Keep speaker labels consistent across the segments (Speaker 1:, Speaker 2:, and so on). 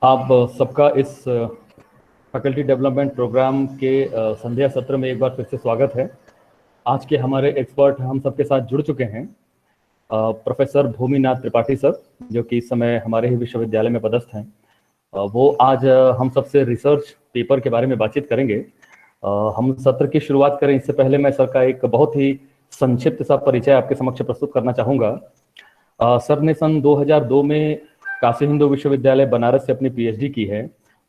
Speaker 1: आप सबका इस फैकल्टी डेवलपमेंट प्रोग्राम के संध्या सत्र में एक बार फिर से स्वागत है। आज के हमारे एक्सपर्ट हम सबके साथ जुड़ चुके हैं। प्रोफेसर भूमिनाथ त्रिपाठी सर, जो कि इस समय हमारे ही विश्वविद्यालय में पदस्थ हैं। वो आज हम सबसे रिसर्च पेपर के बारे में बातचीत करेंगे। हम सत्र की शुरुआत करें इससे पहले मैं सर का एक बहुत ही संक्षिप्त सा परिचय आपके समक्ष प्रस्तुत करना चाहूँगा। सर ने सन 2002 में काशी हिंदू विश्वविद्यालय बनारस से अपनी पीएचडी की है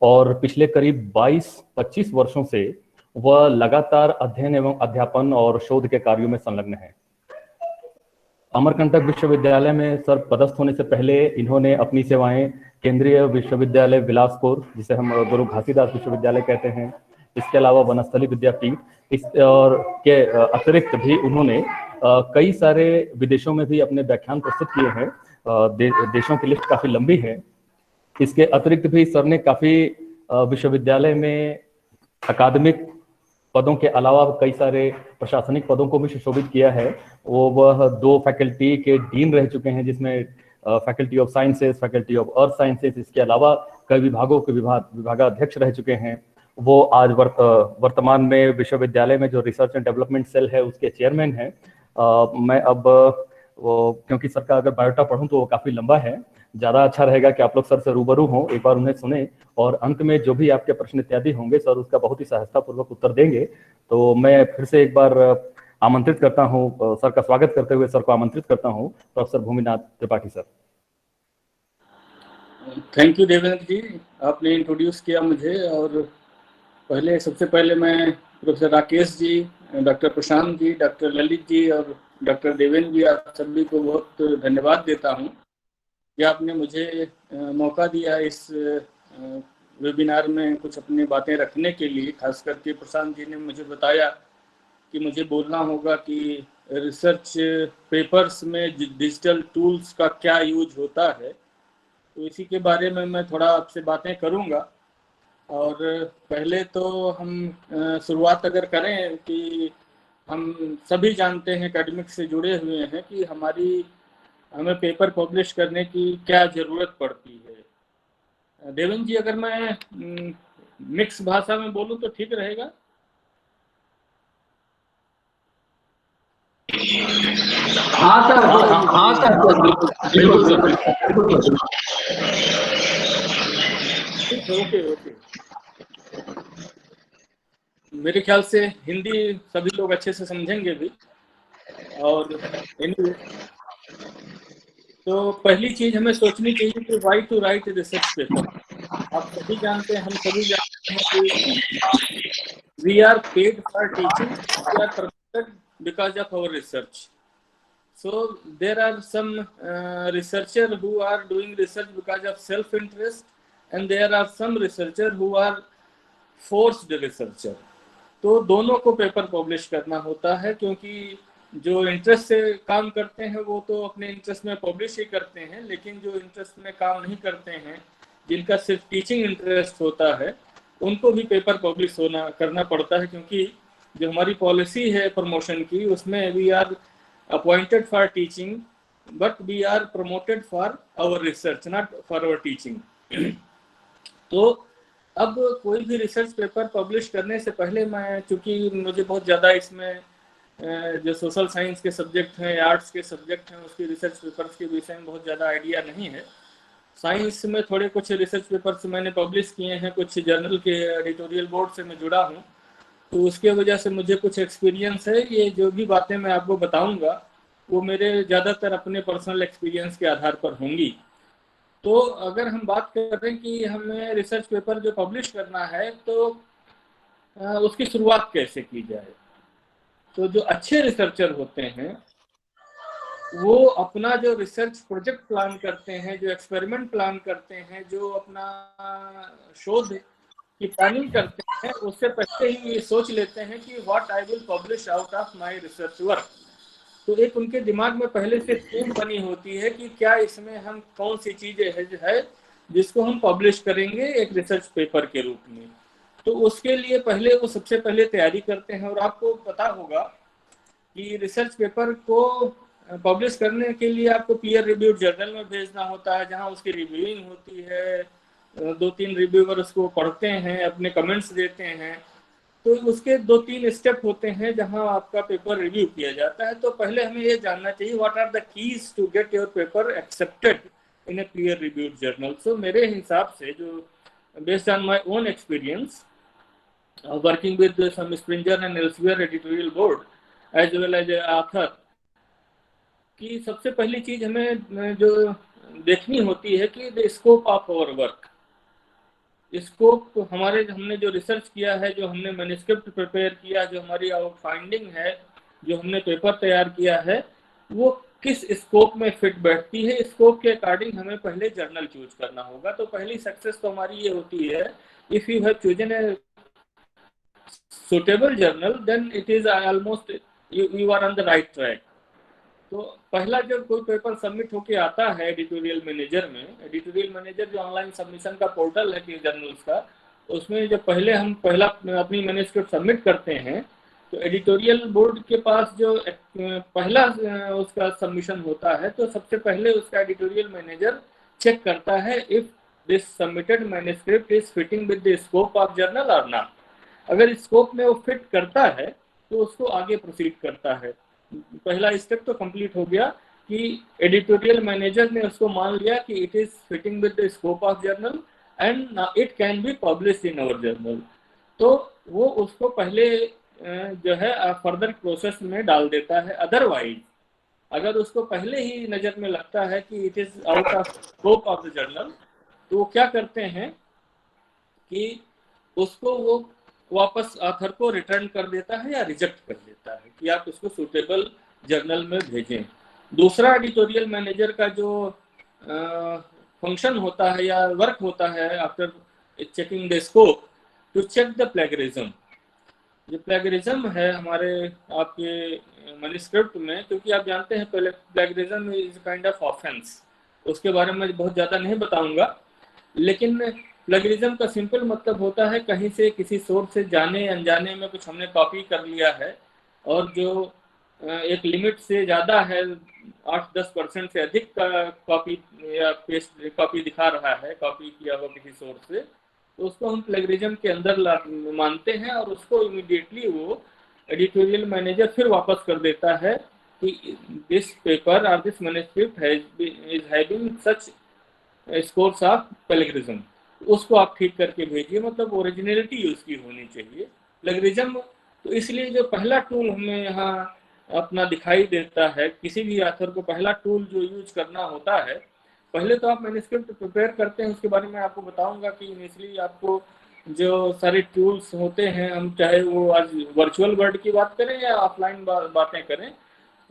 Speaker 1: और पिछले करीब 22-25 वर्षों से वह लगातार अध्ययन एवं अध्यापन और शोध के कार्यों में संलग्न है। अमरकंटक विश्वविद्यालय में सर पदस्थ होने से पहले इन्होंने अपनी सेवाएं केंद्रीय विश्वविद्यालय बिलासपुर, जिसे हम गुरु घासीदास विश्वविद्यालय कहते हैं, इसके अलावा वनस्थली विद्यापीठ, इस और के अतिरिक्त भी उन्होंने कई सारे विदेशों में भी अपने व्याख्यान प्रस्तुत किए हैं। देशों की लिस्ट काफी लंबी है। इसके अतिरिक्त भी सर ने काफी विश्वविद्यालय में अकादमिक पदों के अलावा कई सारे प्रशासनिक पदों को भी सुशोभित किया है। वह 2 फैकल्टी के डीन रह चुके हैं, जिसमें faculty of sciences, faculty of earth sciences, इसके अलावा कई विभागों के विभागाध्यक्ष रह चुके हैं। वो आज वर्तमान में विश्वविद्यालय में जो रिसर्च एंड डेवलपमेंट सेल है उसके चेयरमैन हैं। मैं अब क्योंकि सर का अगर बायोटा पढ़ूं तो वो काफी लंबा है, ज्यादा अच्छा रहेगा कि आप लोग सर से रूबरू हों, एक बार उन्हें सुने और अंत में जो भी आपके प्रश्न इत्यादि होंगे सर उसका बहुत ही सहजतापूर्वक उत्तर देंगे। तो मैं फिर से एक बार आमंत्रित करता हूं, सर का स्वागत करते हुए सर को आमंत्रित करता हूं, professor Bhuminath Tripathi sir.
Speaker 2: Thank you Devendra ji, आपने इंट्रोड्यूस किया मुझे। और सबसे पहले मैं professor Rakesh ji, doctor Prashant ji, doctor Lalit ji और डॉक्टर देवेंद्र जी, आप सभी को बहुत धन्यवाद देता हूं कि आपने मुझे मौका दिया इस वेबिनार में कुछ अपनी बातें रखने के लिए। खास करके प्रशांत जी ने मुझे बताया कि मुझे बोलना होगा कि रिसर्च पेपर्स में डिजिटल टूल्स का क्या यूज होता है, तो इसी के बारे में मैं थोड़ा आपसे बातें करूंगा। और पहले तो हम शुरुआत अगर करें कि हम सभी जानते हैं, एकेडमिक से जुड़े हुए हैं, कि हमें पेपर पब्लिश करने की क्या ज़रूरत पड़ती है। देवेंद्र जी, अगर मैं मिक्स भाषा में बोलूं तो ठीक रहेगा?
Speaker 3: हाँ सर, बिल्कुल।
Speaker 2: ओके। मेरे ख्याल से हिंदी सभी लोग अच्छे से समझेंगे भी। और तो पहली चीज हमें सोचनी चाहिए कि why to write research paper. आप सभी जानते हैं, हम सभी जानते हैं कि we are paid for teaching, we are promoted because of our research. So there are some researchers who are doing research because of self-interest, and there are some researchers who are forced researcher। तो दोनों को paper publish करना होता है, क्योंकि जो interest से काम करते हैं वो तो अपने इंटरेस्ट में पब्लिश ही करते हैं, लेकिन जो इंटरेस्ट में काम नहीं करते हैं, जिनका सिर्फ टीचिंग इंटरेस्ट होता है, उनको भी पेपर पब्लिश करना पड़ता है। क्योंकि जो हमारी पॉलिसी है प्रमोशन की, उसमें we are appointed for teaching but we are promoted for our research, not for our teaching। तो अब कोई भी रिसर्च पेपर पब्लिश करने से पहले चूंकि मुझे बहुत ज़्यादा इसमें जो सोशल साइंस के सब्जेक्ट हैं, आर्ट्स के सब्जेक्ट हैं, उसकी रिसर्च पेपर्स के विषय में बहुत ज़्यादा आइडिया नहीं है। साइंस में थोड़े कुछ रिसर्च पेपर्स मैंने पब्लिश किए हैं, कुछ जर्नल के एडिटोरियल बोर्ड से मैं जुड़ा हूँ, तो उसके वजह से मुझे कुछ एक्सपीरियंस है। ये जो भी बातें मैं आपको बताऊंगा वो मेरे ज़्यादातर अपने पर्सनल एक्सपीरियंस के आधार पर होंगी। तो अगर हम बात करें कि हमें रिसर्च पेपर जो पब्लिश करना है, तो उसकी शुरुआत कैसे की जाए, तो जो अच्छे रिसर्चर होते हैं वो अपना जो रिसर्च प्रोजेक्ट प्लान करते हैं, जो एक्सपेरिमेंट प्लान करते हैं, जो अपना शोध की प्लानिंग करते हैं, उससे पहले ही ये सोच लेते हैं कि what I will publish out of my research work. तो एक उनके दिमाग में पहले से थीम बनी होती है कि क्या इसमें हम कौन सी चीजें है जिसको हम पब्लिश करेंगे एक रिसर्च पेपर के रूप में। तो उसके लिए वो सबसे पहले तैयारी करते हैं। और आपको पता होगा कि रिसर्च पेपर को पब्लिश करने के लिए आपको पीयर रिव्यूड जर्नल में भेजना होता है, जहां उसकी रिव्यूइंग होती है, 2-3 रिव्यूअर उसको पढ़ते हैं, अपने कमेंट्स देते हैं, तो उसके 2-3 स्टेप होते हैं जहां आपका पेपर रिव्यू किया जाता है। तो पहले हमें ये जानना चाहिए what are the keys to get your paper accepted in a peer reviewed journal. So मेरे हिसाब से, जो based on my own experience working with some Springer and Elsevier editorial board as well as author, कि सबसे पहली चीज हमें जो देखनी होती है कि the scope of our work. Scope हमने जो रिसर्च किया है, जो हमने मैन्युस्क्रिप्ट प्रिपेयर किया, जो हमारी आउट फाइंडिंग है, जो हमने पेपर तैयार किया है, वो किस स्कोप में फिट बैठती है, स्कोप के अकॉर्डिंग हमें पहले जर्नल चूज करना होगा। तो पहली सक्सेस तो हमारी ये होती है, if you have chosen a suitable journal then it is almost you are on the right track. तो पहला जब कोई पेपर सबमिट होके आता है एडिटोरियल मैनेजर में, एडिटोरियल मैनेजर जो ऑनलाइन सबमिशन का पोर्टल है कि जर्नल्स का, उसमें जब हम पहला अपनी मैन्युस्क्रिप्ट सबमिट करते हैं, तो एडिटोरियल बोर्ड के पास जो पहला उसका सबमिशन होता है, तो सबसे पहले उसका एडिटोरियल मैनेजर चेक करता है if this submitted manuscript is fitting with the scope of journal और नॉट। अगर स्कोप में वो फिट करता है तो उसको आगे प्रोसीड करता है। पहला स्टेप तो कंप्लीट हो गया कि एडिटोरियल मैनेजर ने उसको मान लिया कि it is fitting with the scope of journal and it can be published in our journal. तो वो उसको पहले जो है फर्दर प्रोसेस में डाल देता है। अदरवाइज अगर उसको पहले ही नजर में लगता है कि it is out of scope of the journal, तो वो क्या करते हैं कि उसको वो वापस ऑथर को रिटर्न कर देता है या रिजेक्ट कर देता है कि आप इसको सूटेबल जर्नल में भेजें। दूसरा एडिटोरियल मैनेजर का जो फंक्शन होता है या वर्क होता है after checking the scope, to check the plagiarism. जो प्लेगरिज्म है हमारे आपके मैन्युस्क्रिप्ट में, क्योंकि आप जानते हैं पहले plagiarism is kind of offence, उसके बारे में बहुत ज़्यादा नहीं बताऊंगा, लेकिन प्लेगरिज्म का सिंपल मतलब होता है कहीं से किसी सोर्स से जाने अनजाने में कुछ हमने कॉपी कर लिया है और जो एक लिमिट से ज़्यादा है, 8-10% से अधिक का कॉपी या पेस्ट कॉपी दिखा रहा है, कॉपी किया हुआ किसी सोर्स से, तो उसको हम प्लेगरिज्म के अंदर मानते हैं और उसको इमीडिएटली वो एडिटोरियल मैनेजर फिर वापस कर देता है कि दिस पेपर और this manuscript is having such scores of plagiarism, उसको आप ठीक करके भेजिए। मतलब ओरिजिनलिटी उसकी होनी चाहिए। प्लेगरिज्म तो इसलिए जो पहला टूल हमें यहाँ अपना दिखाई देता है, किसी भी ऑथर को पहला टूल जो यूज करना होता है, पहले तो आप मैन्युस्क्रिप्ट प्रिपेयर करते हैं, उसके बारे में आपको बताऊंगा कि इनिशियली आपको जो सारे टूल्स होते हैं, हम चाहे वो आज वर्चुअल वर्ल्ड की बात करें या ऑफलाइन बातें करें,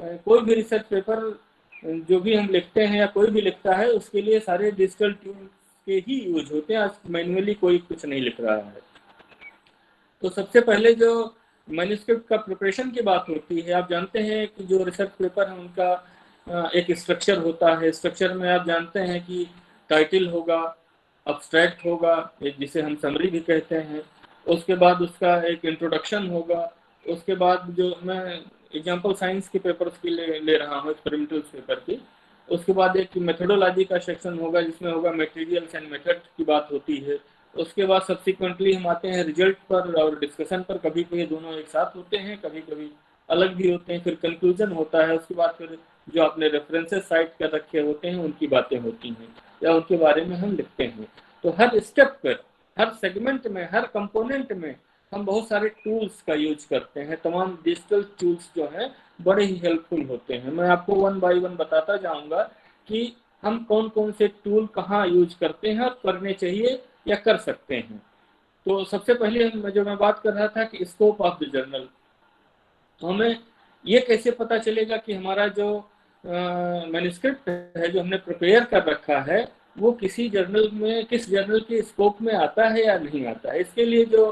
Speaker 2: कोई भी रिसर्च पेपर जो भी हम लिखते हैं या कोई भी लिखता है, उसके लिए सारे डिजिटल टूल के ही यूज होते हैं। आज मैन्युअली कोई कुछ नहीं लिख रहा है। तो सबसे पहले जो मैन्युस्क्रिप्ट का प्रिपरेशन की बात होती है, आप जानते हैं कि जो रिसर्च पेपर है उनका एक स्ट्रक्चर होता है। स्ट्रक्चर में आप जानते हैं कि टाइटल होगा, अब्स्ट्रैक्ट होगा, जिसे हम समरी भी कहते हैं, उसके बाद उसका एक इंट्रोडक्शन होगा, उसके बाद जो मैं एग्जाम्पल साइंस के पेपर्स की ले रहा हूँ, एक्सपेरिमेंटल पेपर की, उसके बाद एक मेथोडोलॉजी का सेक्शन होगा जिसमें होगा मटेरियल्स एंड मेथड की बात होती है। उसके बाद सब्सिक्वेंटली हम आते हैं रिजल्ट पर और डिस्कशन पर, कभी कभी दोनों एक साथ होते हैं, कभी कभी अलग भी होते हैं। फिर कंक्लूजन होता है, उसके बाद फिर जो आपने रेफरेंसेस साइट कर रखे होते हैं उनकी बातें होती हैं या उनके बारे में हम लिखते हैं। तो हर स्टेप पर, हर सेगमेंट में, हर कंपोनेंट में हम बहुत सारे टूल्स का यूज करते हैं। तमाम डिजिटल टूल्स जो हैं बड़े ही हेल्पफुल होते हैं। मैं आपको 1 बाय 1 बताता जाऊंगा कि हम कौन कौन से टूल कहाँ यूज करते हैं और करने चाहिए या कर सकते हैं। तो सबसे पहले मैं बात कर रहा था कि स्कोप ऑफ द जर्नल, तो हमें ये कैसे पता चलेगा कि हमारा जो मैन्युस्क्रिप्ट है जो हमने प्रिपेयर कर रखा है वो किसी जर्नल में, किस जर्नल के स्कोप में आता है या नहीं आता है। इसके लिए जो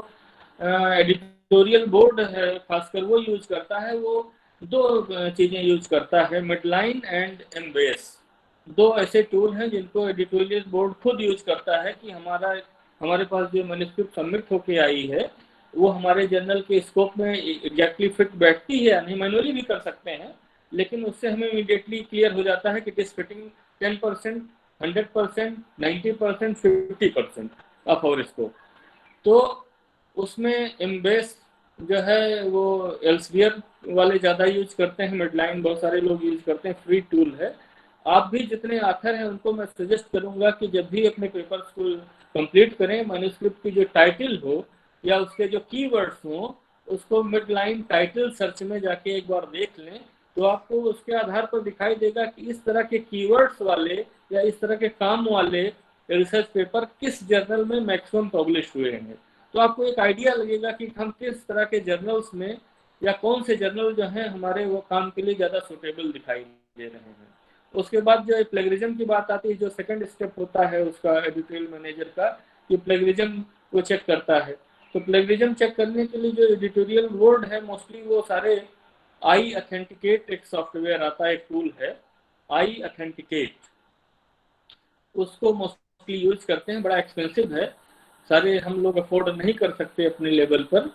Speaker 2: एडिटोरियल बोर्ड है खासकर वो यूज करता है, वो 2 चीजें यूज करता है, मिडलाइन एंड एम्बेस। 2 ऐसे टूल हैं जिनको एडिटोरियल बोर्ड खुद यूज करता है कि हमारे पास जो मैन्युस्क्रिप्ट सबमिट होके आई है वो हमारे जर्नल के स्कोप में एग्जैक्टली फिट बैठती है या नहीं। मैनुअली भी कर सकते हैं, लेकिन उससे हमें इमीडिएटली क्लियर हो जाता है कि it is fitting 10% 100%, 90%, 50% of our score. तो उसमें एम्बेस जो है वो एल्सवियर वाले ज़्यादा यूज करते हैं, मेडलाइन बहुत सारे लोग यूज करते हैं, फ्री टूल है। आप भी जितने ऑथर हैं उनको मैं सजेस्ट करूंगा कि जब भी अपने पेपर्स को कंप्लीट करें, मैन्युस्क्रिप्ट की जो टाइटल हो या उसके जो कीवर्ड्स हों, उसको मिडलाइन टाइटल सर्च में जाके एक बार देख लें, तो आपको उसके आधार पर दिखाई देगा कि इस तरह के कीवर्ड्स वाले या इस तरह के काम वाले रिसर्च पेपर किस जर्नल में मैक्सिमम पब्लिश हुए हैं। तो आपको एक आइडिया लगेगा कि हम किस तरह के जर्नल्स में या कौन से जर्नल जो हैं हमारे वो काम के लिए ज़्यादा सूटेबल दिखाई दे रहे हैं। उसके बाद जो प्लेगरिज्म की बात आती है, जो सेकंड स्टेप होता है उसका एडिटोरियल मैनेजर का, कि प्लेगरिज्म को चेक करता है। तो प्लेगरिज्म चेक करने के लिए जो एडिटोरियल बोर्ड है, मोस्टली वो सारे आई ऑथेंटिकेट एक सॉफ्टवेयर आता है, एक टूल है आई ऑथेंटिकेट, उसको मोस्टली यूज करते हैं। बड़ा एक्सपेंसिव है, सारे हम लोग अफोर्ड नहीं कर सकते अपने लेवल पर।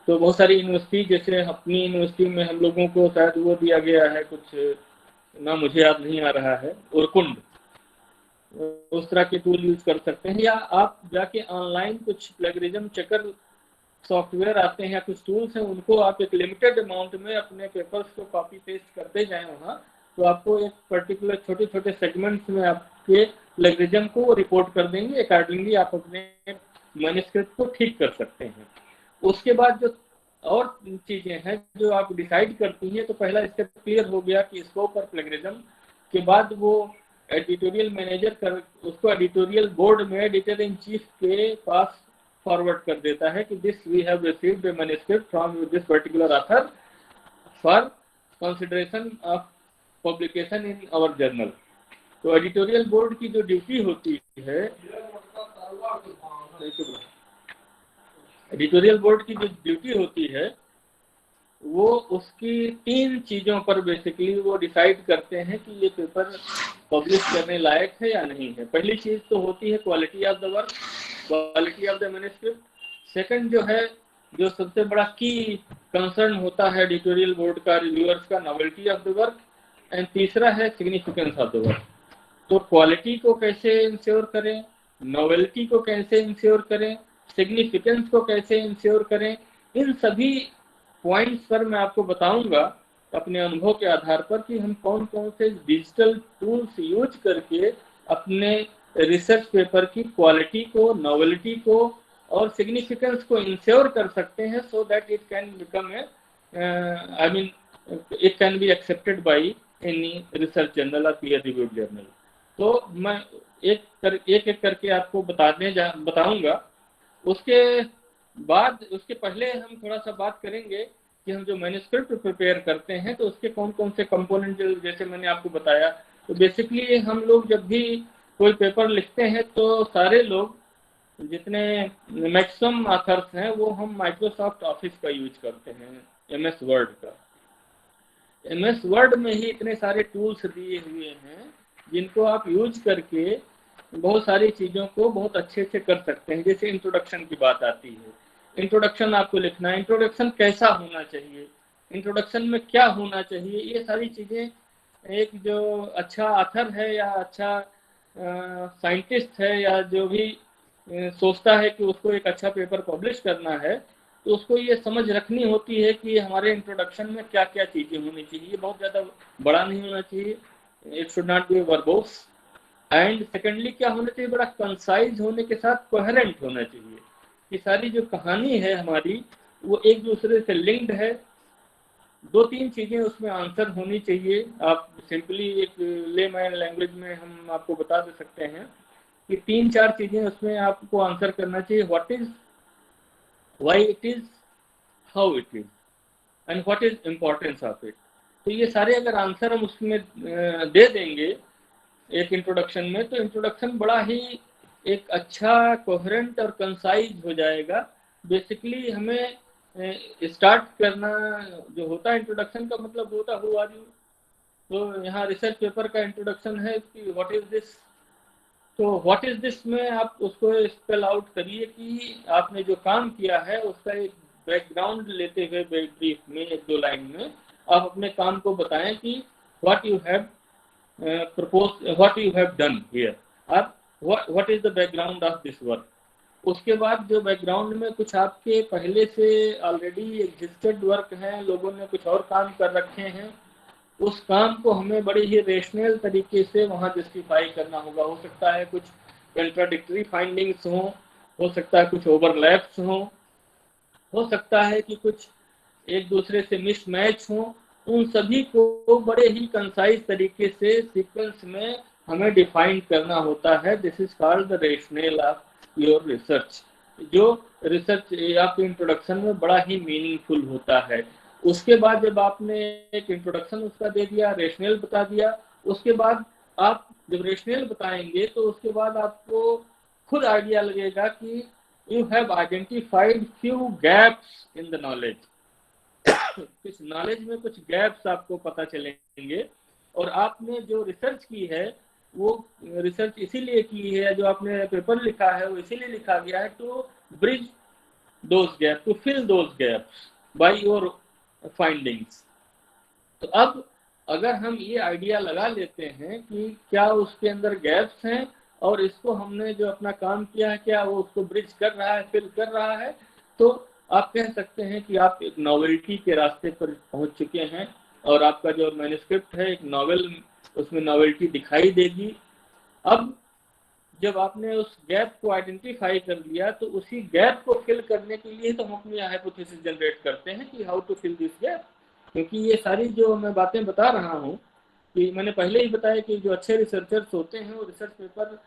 Speaker 2: तो बहुत सारी यूनिवर्सिटी, जैसे अपनी यूनिवर्सिटी में हम लोगों को शायद वो दिया गया है, कुछ ना मुझे याद नहीं आ रहा है, उरकुंड, उस तरह के टूल यूज कर सकते हैं। या आप जाके ऑनलाइन कुछ प्लेगरिज्म चेकर सॉफ्टवेयर आते हैं या कुछ टूल्स हैं, उनको आप एक लिमिटेड अमाउंट में अपने पेपर्स को कॉपी पेस्ट करते जाएं वहाँ, तो आपको एक पर्टिकुलर छोटे छोटे सेगमेंट्स में आपके प्लेगरिज्म को रिपोर्ट कर देंगे। अकॉर्डिंगली आप अपने मैन्युस्क्रिप्ट को ठीक कर सकते हैं। उसके बाद जो और चीजें हैं जो आप डिसाइड करती हैं, तो पहला स्टेप क्लियर हो गया कि स्कोप और प्लेगरिज्म के बाद वो एडिटोरियल मैनेजर कर उसको एडिटोरियल बोर्ड में एडिटर इन चीफ के पास फॉरवर्ड कर देता है कि this we have received a manuscript from this particular author for consideration of publication in our journal. तो एडिटोरियल बोर्ड की जो ड्यूटी होती है, एडिटोरियल बोर्ड की जो ड्यूटी होती है, वो उसकी 3 चीजों पर बेसिकली वो डिसाइड करते हैं कि ये पेपर पब्लिश करने लायक है या नहीं है। पहली चीज तो होती है quality of the work, quality of the manuscript. Second जो है, जो सबसे बड़ा की कंसर्न होता है एडिटोरियल बोर्ड का, रिव्यूअर्स का, novelty of the work. And तीसरा है सिग्निफिकेंस ऑफ द वर्क। तो क्वालिटी को कैसे इंश्योर करें, नॉवेल्टी को कैसे इंश्योर करें, सिग्निफिकेंस को कैसे इंश्योर करें, इन सभी पॉइंट्स पर मैं आपको बताऊंगा अपने अनुभव के आधार पर कि हम कौन कौन से डिजिटल टूल्स यूज करके अपने रिसर्च पेपर की क्वालिटी को, नॉवेल्टी को और सिग्निफिकेंस को इंश्योर कर सकते हैं, so that it can become a I mean it can be accepted by any research journal और पीयर रिव्यूड जर्नल। तो मैं एक करके आपको बताऊंगा। उसके बाद, उसके पहले हम थोड़ा सा बात करेंगे कि हम जो मैन्युस्क्रिप्ट प्रिपेयर करते हैं तो उसके कौन कौन से कंपोनेंट, जैसे मैंने आपको बताया। तो बेसिकली हम लोग जब भी कोई पेपर लिखते हैं तो सारे लोग, जितने मैक्सिमम ऑथर्स हैं, वो हम माइक्रोसॉफ्ट ऑफिस का यूज करते हैं, MS वर्ड का। MS वर्ड में ही इतने सारे टूल्स दिए हुए हैं जिनको आप यूज करके बहुत सारी चीज़ों को बहुत अच्छे से कर सकते हैं। जैसे इंट्रोडक्शन की बात आती है, इंट्रोडक्शन आपको लिखना है, इंट्रोडक्शन कैसा होना चाहिए, इंट्रोडक्शन में क्या होना चाहिए, ये सारी चीज़ें एक जो अच्छा ऑथर है या अच्छा साइंटिस्ट है या जो भी सोचता है कि उसको एक अच्छा पेपर पब्लिश करना है, तो उसको ये समझ रखनी होती है कि हमारे इंट्रोडक्शन में क्या क्या चीज़ें होनी चाहिए। बहुत ज़्यादा बड़ा नहीं होना चाहिए, it should not be verbose. And secondly क्या होना चाहिए, बड़ा कंसाइज होने के साथ कोहेरेंट होना चाहिए कि सारी जो कहानी है हमारी वो एक दूसरे से लिंक्ड है। 2-3 चीज़ें उसमें आंसर होनी चाहिए। आप सिंपली एक लेमैन लैंग्वेज में हम आपको बता दे सकते हैं कि 3-4 चीज़ें उसमें आपको आंसर करना चाहिए। What is, why it is, how it is and what is importance of it. तो ये सारे अगर आंसर हम उसमें दे देंगे एक इंट्रोडक्शन में, तो इंट्रोडक्शन बड़ा ही एक अच्छा कोहेरेंट और कंसाइज हो जाएगा। बेसिकली हमें स्टार्ट करना जो होता है, इंट्रोडक्शन का मतलब होता है हु आर यू। तो यहाँ रिसर्च पेपर का इंट्रोडक्शन है कि व्हाट इज दिस। तो व्हाट इज दिस में आप उसको स्पेल आउट करिए कि आपने जो काम किया है उसका एक बैकग्राउंड लेते हुए ब्रीफ में 1-2 लाइन में आप अपने काम को बताएं कि what you have propose what you have done here or what is the background of this work. उसके बाद जो बैकग्राउंड में कुछ आपके पहले से ऑलरेडी एग्जिस्टेड वर्क हैं, लोगों ने कुछ और काम कर रखे हैं, उस काम को हमें बड़े ही रेशनल तरीके से वहाँ जस्टिफाई करना होगा। हो सकता है कुछ कंट्राडिक्टरी फाइंडिंग्स हों, हो सकता है कुछ ओवरलैप्स हों, हो सकता है कि कुछ एक दूसरे से मिसमैच हों। उन सभी को बड़े ही कंसाइज तरीके से सीक्वेंस में हमें डिफाइन करना होता है। This is called the rational of your research, जो रिसर्च आपके इंट्रोडक्शन में बड़ा ही मीनिंगफुल होता है। उसके बाद जब आपने एक इंट्रोडक्शन उसका दे दिया, रेशनल बता दिया, उसके बाद आप जब रेशनल बताएंगे तो उसके बाद आपको खुद आइडिया लगेगा कि you have identified few gaps in the knowledge. कुछ नॉलेज में कुछ गैप्स आपको पता चलेंगे, और आपने जो रिसर्च की है वो रिसर्च इसीलिए की है, जो आपने पेपर लिखा है वो इसीलिए लिखा गया है to bridge those gap, to fill those gaps by your findings. तो अब अगर हम ये आइडिया लगा लेते हैं कि क्या उसके अंदर गैप्स हैं और इसको हमने जो अपना काम किया है क्या वो उसको ब्रिज कर रहा है, फिल कर रहा है, तो आप कह सकते हैं कि आप एक नॉवेल्टी के रास्ते पर पहुंच चुके हैं और आपका जो मैन्युस्क्रिप्ट है एक नॉवेल, उसमें नॉवेल्टी दिखाई देगी। अब जब आपने उस गैप को आइडेंटिफाई कर लिया तो उसी गैप को फिल करने के लिए तो हम अपनी हाइपोथेसिस जनरेट करते हैं कि how to fill this gap. क्योंकि ये सारी जो मैं बातें बता रहा हूँ कि मैंने पहले ही बताया कि जो अच्छे रिसर्चर्स होते हैं वो रिसर्च पेपर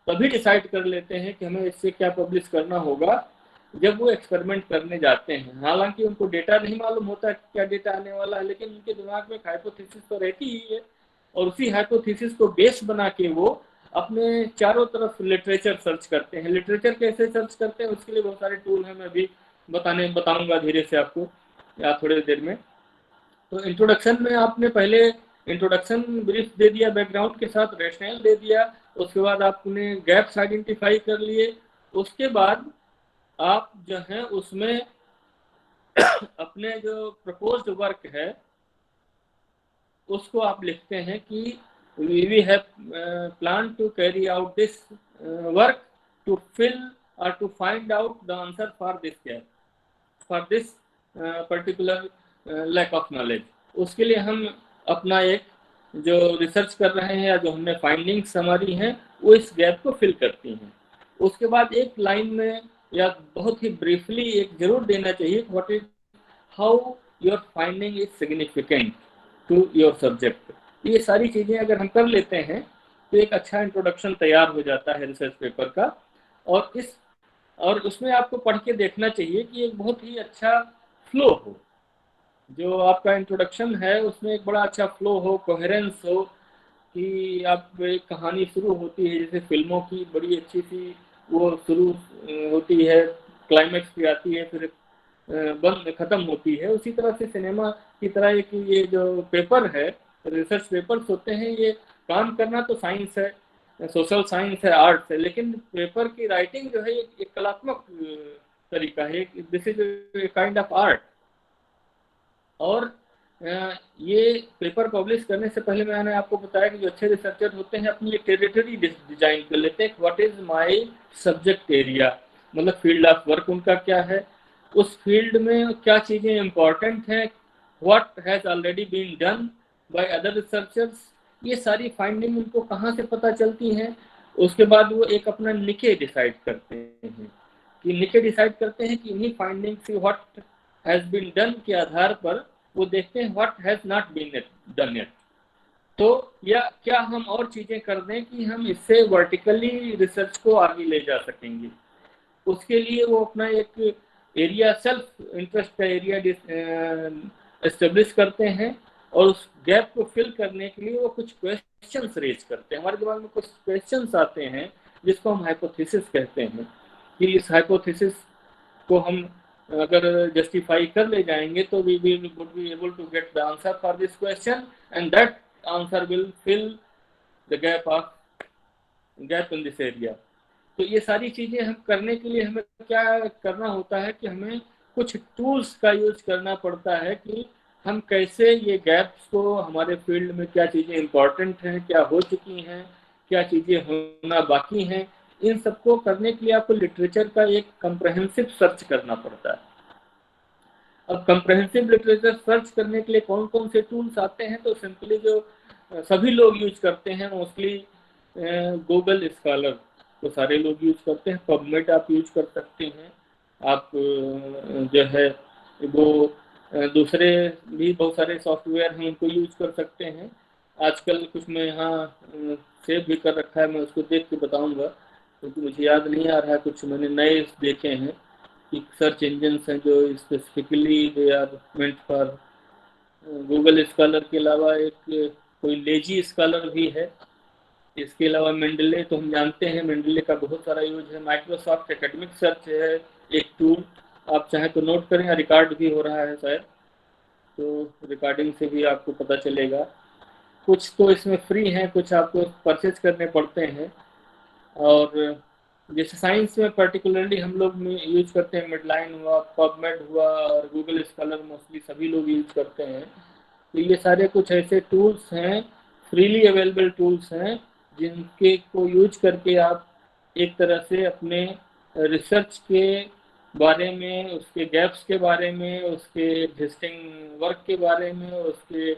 Speaker 2: तभी डिसाइड कर लेते हैं कि हमें इससे क्या पब्लिश करना होगा जब वो एक्सपेरिमेंट करने जाते हैं। हालांकि उनको डेटा नहीं मालूम होता क्या डेटा आने वाला है, लेकिन उनके दिमाग में एक हाइपोथेसिस तो रहती ही है, और उसी हाइपोथेसिस को बेस बना के वो अपने चारों तरफ लिटरेचर सर्च करते हैं। लिटरेचर कैसे सर्च करते हैं उसके लिए बहुत सारे टूल हैं, मैं अभी बताऊंगा धीरे से आपको या थोड़ी देर में। तो इंट्रोडक्शन में आपने पहले इंट्रोडक्शन ब्रीफ दे दिया, बैकग्राउंड के साथ रेशनल दे दिया, उसके बाद आपने गैप्स आइडेंटिफाई कर लिए, उसके बाद आप जो है उसमें अपने जो प्रपोज्ड वर्क है उसको आप लिखते हैं कि we have planned to carry out this work to fill or to find out the answer for this gap, for this particular lack of knowledge। उसके लिए हम अपना एक जो रिसर्च कर रहे हैं या जो हमने फाइंडिंग्स हमारी हैं वो इस गैप को फिल करती हैं। उसके बाद एक लाइन में या बहुत ही ब्रीफली एक जरूर देना चाहिए what is how your finding is significant to your subject. ये सारी चीजें अगर हम कर लेते हैं तो एक अच्छा इंट्रोडक्शन तैयार हो जाता है रिसर्च पेपर का। और उसमें आपको पढ़ के देखना चाहिए कि एक बहुत ही अच्छा फ्लो हो, जो आपका इंट्रोडक्शन है उसमें एक बड़ा अच्छा फ्लो हो, कोहेरेंस हो, कि आप एक कहानी शुरू होती है जैसे फिल्मों की बड़ी अच्छी सी वो शुरू होती है, क्लाइमेक्स भी आती है, फिर बंद खत्म होती है, उसी तरह से सिनेमा की तरह एक ये जो पेपर है रिसर्च पेपर्स होते हैं, ये काम करना तो साइंस है, सोशल साइंस है, आर्ट्स है, लेकिन पेपर की राइटिंग जो है एक कलात्मक तरीका है, this is kind of art. और ये पेपर पब्लिश करने से पहले मैंने आपको बताया कि जो अच्छे रिसर्चर होते हैं अपनी एक टेरिटरी डिजाइन कर लेते हैं, what is my subject area, मतलब फील्ड ऑफ वर्क उनका क्या है, उस फील्ड में क्या चीजें इंपॉर्टेंट हैं, what has already been done by other researchers, ये सारी फाइंडिंग उनको कहाँ से पता चलती हैं। उसके बाद वो एक अपना निके डिसाइड करते हैं कि इन्हीं फाइंडिंग से व्हाट हैज बीन डन के आधार पर वो देखते हैं what has not been done yet. तो या क्या हम और चीजें कर दें कि हम इससे वर्टिकली रिसर्च को आगे ले जा सकेंगे। उसके लिए वो अपना एक एरिया, सेल्फ इंटरेस्ट का एरिया एस्टेब्लिश करते हैं, और उस गैप को फिल करने के लिए वो कुछ क्वेश्चंस रेज करते हैं। हमारे दिमाग में कुछ क्वेश्चंस आते हैं जिसको हम हाइपोथेसिस कहते हैं, कि इस हाइपोथेसिस को हम अगर जस्टिफाई कर ले जाएंगे तो we would be able to get the answer for this question and that answer will fill the gap in this area. तो ये सारी चीजें हम करने के लिए हमें क्या करना होता है कि हमें कुछ टूल्स का यूज करना पड़ता है कि हम कैसे ये गैप्स को, हमारे फील्ड में क्या चीज़ें इम्पोर्टेंट हैं, क्या हो चुकी हैं, क्या चीज़ें होना बाकी हैं, इन सबको करने के लिए आपको लिटरेचर का एक कंप्रहेंसिव सर्च करना पड़ता है। अब कंप्रहेंसिव लिटरेचर सर्च करने के लिए कौन कौन से टूल्स आते हैं, तो सिंपली जो सभी लोग यूज करते हैं मोस्टली, गूगल स्कॉलर तो सारे लोग यूज करते हैं, पबमेड आप यूज कर सकते हैं, आप जो है वो दूसरे भी बहुत सारे सॉफ्टवेयर हैं उनको यूज कर सकते हैं। आजकल कुछ मैं यहाँ सेव भी कर रखा है, मैं उसको देख के बताऊंगा क्योंकि मुझे याद नहीं आ रहा है, कुछ मैंने नए देखे हैं कि सर्च इंजन हैं जो specifically they are meant for Google scholar के अलावा एक कोई लेजी स्कॉलर भी है। इसके अलावा मेंडले तो हम जानते हैं, मेंडले का बहुत सारा यूज है। माइक्रोसॉफ्ट एकेडमिक सर्च है एक टूल, आप चाहें तो नोट करें, रिकॉर्ड भी हो रहा है शायद, तो रिकॉर्डिंग से भी आपको पता चलेगा। कुछ तो इसमें फ्री हैं, कुछ आपको परचेज करने पड़ते हैं। और जैसे साइंस में पर्टिकुलरली हम लोग में यूज करते हैं, मिडलाइन हुआ, पबमेड हुआ और गूगल स्कॉलर मोस्टली सभी लोग यूज करते हैं। तो ये सारे कुछ ऐसे टूल्स हैं, फ्रीली अवेलेबल टूल्स हैं, जिनके को यूज करके आप एक तरह से अपने रिसर्च के बारे में, उसके गैप्स के बारे में, उसके एग्जिस्टिंग वर्क के बारे में, उसके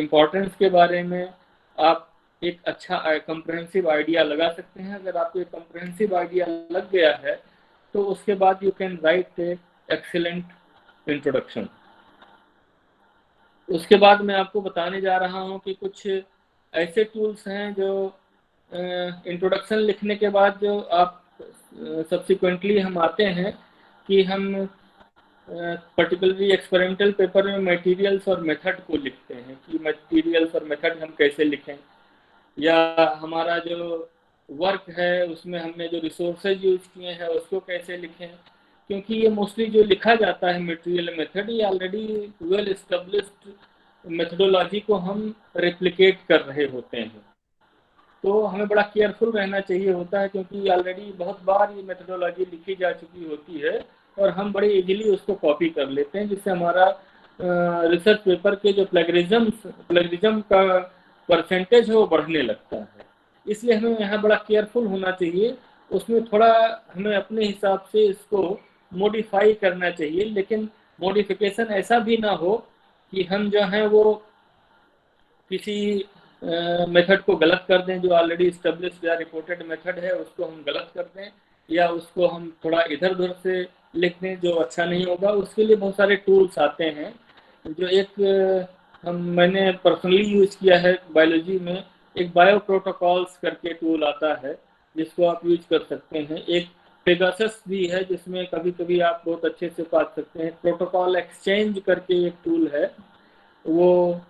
Speaker 2: इम्पोर्टेंस के बारे में आप एक अच्छा कंप्रहेंसिव आइडिया लगा सकते हैं। अगर आपको एक कंप्रहेंसिव आइडिया लग गया है तो उसके बाद you can write A excellent introduction. उसके बाद मैं आपको बताने जा रहा हूँ कि कुछ ऐसे टूल्स हैं जो इंट्रोडक्शन लिखने के बाद जो आप सब्सिक्वेंटली हम आते हैं कि हम पर्टिकुलरली एक्सपेरिमेंटल पेपर में मटेरियल्स और मेथड को लिखते हैं कि मटेरियल्स और मेथड हम कैसे लिखें, या हमारा जो वर्क है उसमें हमने जो रिसोर्सेज यूज किए हैं उसको कैसे लिखें। क्योंकि ये मोस्टली जो लिखा जाता है मटेरियल मेथड, ये ऑलरेडी वेल एस्टेब्लिश्ड मेथडोलॉजी को हम रेप्लिकेट कर रहे होते हैं, तो हमें बड़ा केयरफुल रहना चाहिए होता है क्योंकि ऑलरेडी बहुत बार ये मेथडोलॉजी लिखी जा चुकी होती है और हम बड़े इजीली उसको कॉपी कर लेते हैं, जिससे हमारा रिसर्च पेपर के जो प्लेगरिज्म का परसेंटेज है वो बढ़ने लगता है। इसलिए हमें यहाँ बड़ा केयरफुल होना चाहिए, उसमें थोड़ा हमें अपने हिसाब से इसको मॉडिफाई करना चाहिए, लेकिन मॉडिफिकेशन ऐसा भी ना हो कि हम जो है वो किसी मेथड को गलत कर दें, जो ऑलरेडी इस्टेब्लिश्ड या रिपोर्टेड मेथड है उसको हम गलत कर दें, या उसको हम थोड़ा इधर उधर से लिख दें जो अच्छा नहीं होगा। उसके लिए बहुत सारे टूल्स आते हैं, जो एक मैंने पर्सनली यूज किया है बायोलॉजी में, एक बायो प्रोटोकॉल्स करके टूल आता है जिसको आप यूज कर सकते हैं। एक पेगासस भी है जिसमें कभी कभी आप बहुत अच्छे से पा सकते हैं। प्रोटोकॉल एक्सचेंज करके एक टूल है, वो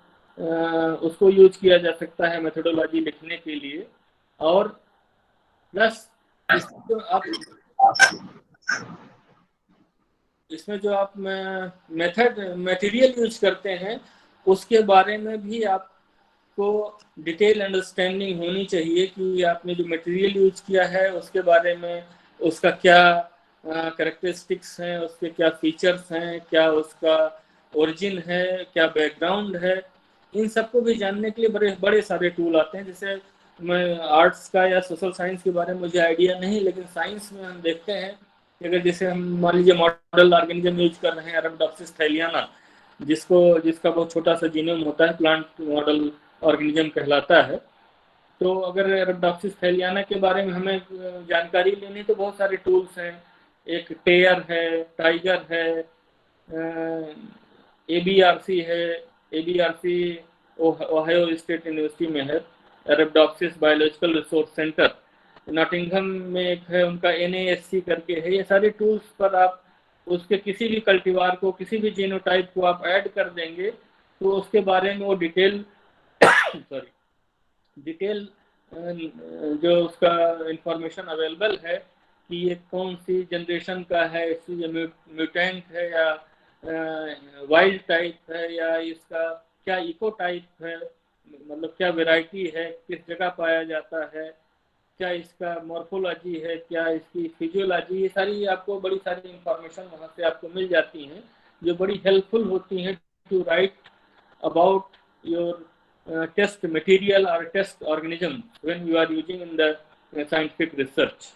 Speaker 2: उसको यूज किया जा सकता है मेथोडोलॉजी लिखने के लिए। और प्लस इसमें जो आप मेथड मटेरियल यूज करते हैं उसके बारे में भी आपको डिटेल अंडरस्टैंडिंग होनी चाहिए कि आपने जो मटेरियल यूज किया है उसके बारे में, उसका क्या कैरेक्टरिस्टिक्स हैं, उसके क्या फीचर्स हैं, क्या उसका ओरिजिन है, क्या बैकग्राउंड है। इन सबको भी जानने के लिए बड़े बड़े सारे टूल आते हैं। जैसे मैं आर्ट्स का या सोशल साइंस के बारे में मुझे आइडिया नहीं, लेकिन साइंस में हम देखते हैं कि अगर जैसे हम मान लीजिए मॉडल ऑर्गेनिज्म यूज कर रहे हैं अरबडोप्सिस थैलियाना, जिसका बहुत छोटा सा जीनोम होता है, प्लांट मॉडल ऑर्गेनिज्म कहलाता है। तो अगर अरबडोप्सिस थैलियाना के बारे में हमें जानकारी लेनी तो बहुत सारे टूल्स हैं। एक टेयर है, टाइगर है, ABRC है। ABRC ओहायो स्टेट यूनिवर्सिटी में है, अरबडोप्सिस बायोलॉजिकल रिसोर्स सेंटर नॉटिंघम में एक है, उनका NASC करके है। ये सारे टूल्स पर आप उसके किसी भी कल्टीवार को, किसी भी जीनोटाइप को आप ऐड कर देंगे तो उसके बारे में वो डिटेल डिटेल जो उसका इंफॉर्मेशन अवेलेबल है कि ये कौन सी जनरेशन का है, ये म्यूटेंट है या वाइल्ड टाइप है, या इसका क्या इको टाइप है, मतलब क्या वैरायटी है, किस जगह पाया जाता है, क्या इसका मॉर्फोलॉजी है, क्या इसकी फिजियोलॉजी, ये सारी आपको बड़ी सारी इंफॉर्मेशन वहाँ से आपको मिल जाती हैं जो बड़ी हेल्पफुल होती हैं to write about your test material or test organism when you are using in the scientific research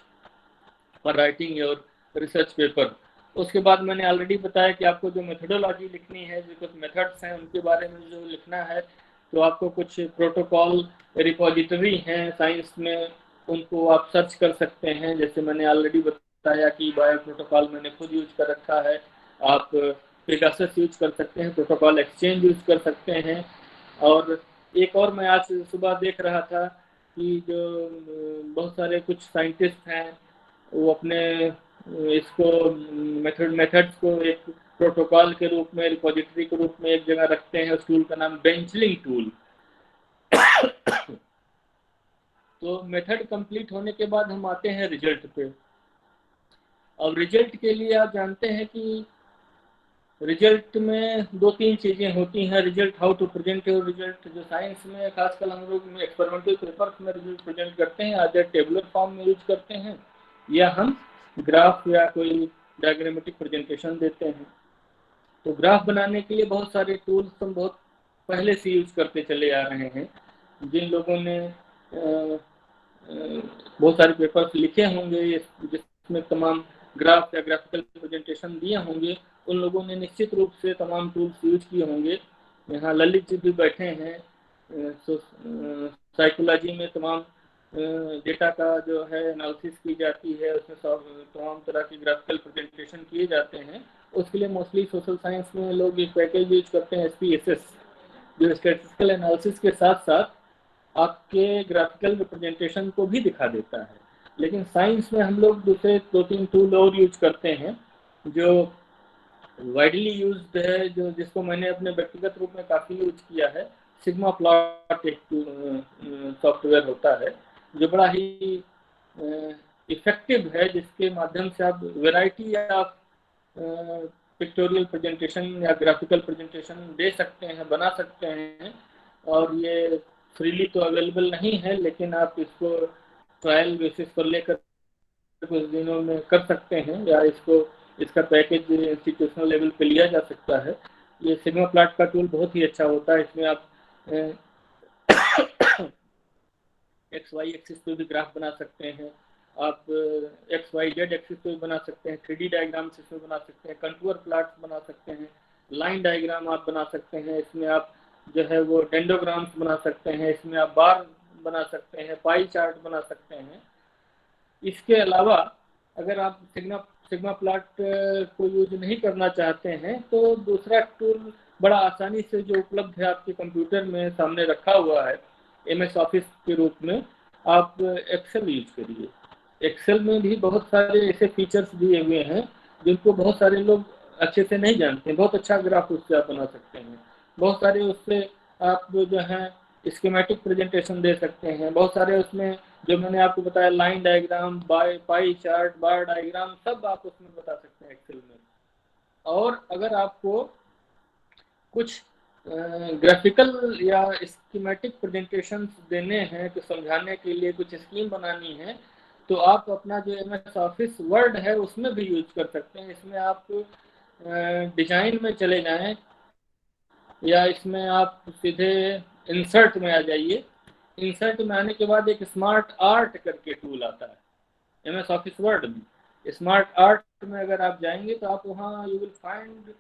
Speaker 2: for writing your research paper. उसके बाद मैंने ऑलरेडी बताया कि आपको जो मेथोडोलॉजी लिखनी है, जो कुछ मेथड्स हैं उनके बारे में जो लिखना है, तो आपको कुछ प्रोटोकॉल रिपोजिटरी हैं साइंस में, उनको आप सर्च कर सकते हैं। जैसे मैंने ऑलरेडी बताया कि बायो प्रोटोकॉल मैंने खुद यूज कर रखा है, आप पेगासस यूज कर सकते हैं, प्रोटोकॉल एक्सचेंज यूज कर सकते हैं। और एक और मैं आज सुबह देख रहा था कि जो बहुत सारे कुछ साइंटिस्ट हैं वो अपने इसको मेथड्स को एक प्रोटोकॉल के रूप में, रिपोजिटरी के रूप में एक जगह रखते हैं। उस टूल का नाम बेंचलिंग टूल। तो मेथड कंप्लीट होने के बाद हम आते हैं रिजल्ट पे। अब रिजल्ट के लिए आप जानते हैं कि रिजल्ट में 2-3 चीजें होती हैं। Result, how to present your result. जो साइंस में खासकर हम लोग एक्सपेरिमेंटल पेपर्स में रिजल्ट प्रेजेंट करते हैं, आधे टेबुलर फॉर्म में यूज करते हैं या हम ग्राफ या कोई डायग्रामेटिक प्रेजेंटेशन देते हैं। तो ग्राफ बनाने के लिए बहुत सारे टूल्स हम बहुत पहले से यूज करते चले आ रहे हैं। जिन लोगों ने बहुत सारे पेपर्स लिखे होंगे जिसमें तमाम ग्राफ या ग्राफिकल प्रेजेंटेशन दिए होंगे, उन लोगों ने निश्चित रूप से तमाम टूल्स यूज किए होंगे। यहाँ ललित जी भी बैठे हैं। साइकोलॉजी में तमाम डेटा का जो है एनालिसिस की जाती है, उसमें तमाम तरह की ग्राफिकल प्रेजेंटेशन किए जाते हैं। उसके लिए मोस्टली सोशल साइंस में लोग एक पैकेज यूज करते हैं, SPSS, जो स्टैटिस्टिकल एनालिसिस के साथ साथ आपके ग्राफिकल रिप्रेजेंटेशन को भी दिखा देता है। लेकिन साइंस में हम लोग दूसरे 2-3 टूल और यूज करते हैं जो वाइडली यूज्ड है, जो जिसको मैंने अपने व्यक्तिगत रूप में काफ़ी यूज किया है। सिग्मा प्लॉट एक सॉफ्टवेयर होता है जो बड़ा ही इफेक्टिव है, जिसके माध्यम से आप वैरायटी ऑफ पिक्टोरियल प्रेजेंटेशन या ग्राफिकल प्रेजेंटेशन दे सकते हैं, बना सकते हैं। और ये फ्रीली तो अवेलेबल नहीं है, लेकिन आप इसको ट्रायल बेसिस पर लेकर कुछ दिनों में कर सकते हैं, या इसका पैकेज इंस्टीट्यूशनल लेवल पे लिया जा सकता है। ये सिग्मा प्लॉट का टूल बहुत ही अच्छा होता है। इसमें आप XY एक्सिस पे भी ग्राफ बना सकते हैं, आप XYZ एक्सिस पे भी बना सकते हैं, 3D डायग्राम्स इसमें बना सकते हैं, कंटूर प्लॉट्स बना सकते हैं, लाइन डायग्राम आप बना सकते हैं। इसमें आप जो है वो डेंडोग्राम्स बना सकते हैं, इसमें आप बार बना सकते हैं, पाई चार्ट बना सकते हैं। इसके अलावा अगर आप सिग्मा प्लॉट को यूज नहीं करना चाहते हैं तो दूसरा टूल बड़ा आसानी से जो उपलब्ध है आपके कंप्यूटर में सामने रखा हुआ है, MS ऑफिस के रूप में, आप एक्सेल यूज करिए। एक्सेल में भी बहुत सारे ऐसे फीचर्स दिए हुए हैं जिनको बहुत सारे लोग अच्छे से नहीं जानते हैं। बहुत अच्छा ग्राफ उससे आप बना सकते हैं, बहुत सारे उससे आप जो है स्कीमेटिक प्रेजेंटेशन दे सकते हैं। बहुत सारे उसमें जो मैंने आपको बताया लाइन डायग्राम, पाई चार्ट, बार डायग्राम, सब आप उसमें बता सकते हैं एक्सेल में। और अगर आपको कुछ ग्राफिकल या स्कीमेटिक प्रेजेंटेशन देने हैं, तो समझाने के लिए कुछ स्कीम बनानी है, तो आप अपना जो MS ऑफिस वर्ड है उसमें भी यूज कर सकते हैं। इसमें आप डिजाइन में चले जाएं या इसमें आप सीधे इंसर्ट में आ जाइए। इंसर्ट में आने के बाद एक स्मार्ट आर्ट करके टूल आता है MS ऑफिस वर्ड में। स्मार्ट आर्ट में अगर आप जाएंगे तो आप वहाँ you will find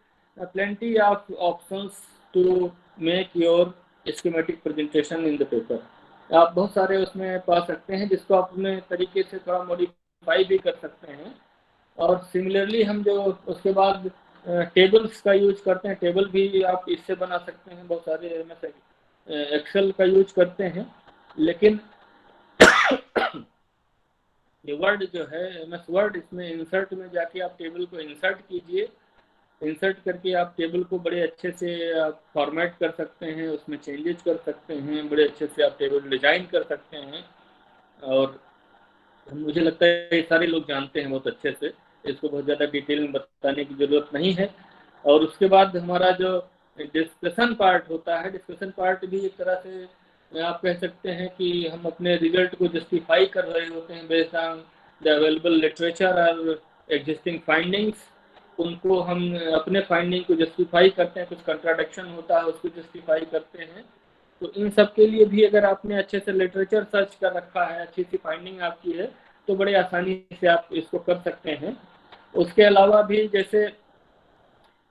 Speaker 2: plenty of options to make your schematic presentation in the paper. आप बहुत सारे उसमें पा सकते हैं जिसको आप अपने तरीके से थोड़ा मॉडिफाई भी कर सकते हैं। और सिमिलरली हम जो उसके बाद टेबल्स का यूज करते हैं, टेबल भी आप इससे बना सकते हैं। बहुत सारे MS एक्सेल का यूज करते हैं, लेकिन ये वर्ड जो है MS वर्ड, इसमें इंसर्ट में जाके आप टेबल को इंसर्ट कीजिए। इंसर्ट करके आप टेबल को बड़े अच्छे से आप फॉर्मेट कर सकते हैं, उसमें चेंजेस कर सकते हैं, बड़े अच्छे से आप टेबल डिजाइन कर सकते हैं। और मुझे लगता है ये सारे लोग जानते हैं बहुत अच्छे से, इसको बहुत ज़्यादा डिटेल में बताने की ज़रूरत नहीं है। और उसके बाद हमारा जो डिस्कशन पार्ट होता है, डिस्कशन पार्ट भी एक तरह से आप कह सकते हैं कि हम अपने रिजल्ट को जस्टिफाई कर रहे होते हैं based on the available literature और एग्जिस्टिंग फाइंडिंग्स। उनको हम अपने फाइंडिंग को जस्टिफाई करते हैं, कुछ कंट्राडिक्शन होता है उसको जस्टिफाई करते हैं। तो इन सब के लिए भी अगर आपने अच्छे से लिटरेचर सर्च कर रखा है, अच्छी सी फाइंडिंग आपकी है, तो बड़े आसानी से आप इसको कर सकते हैं। उसके अलावा भी जैसे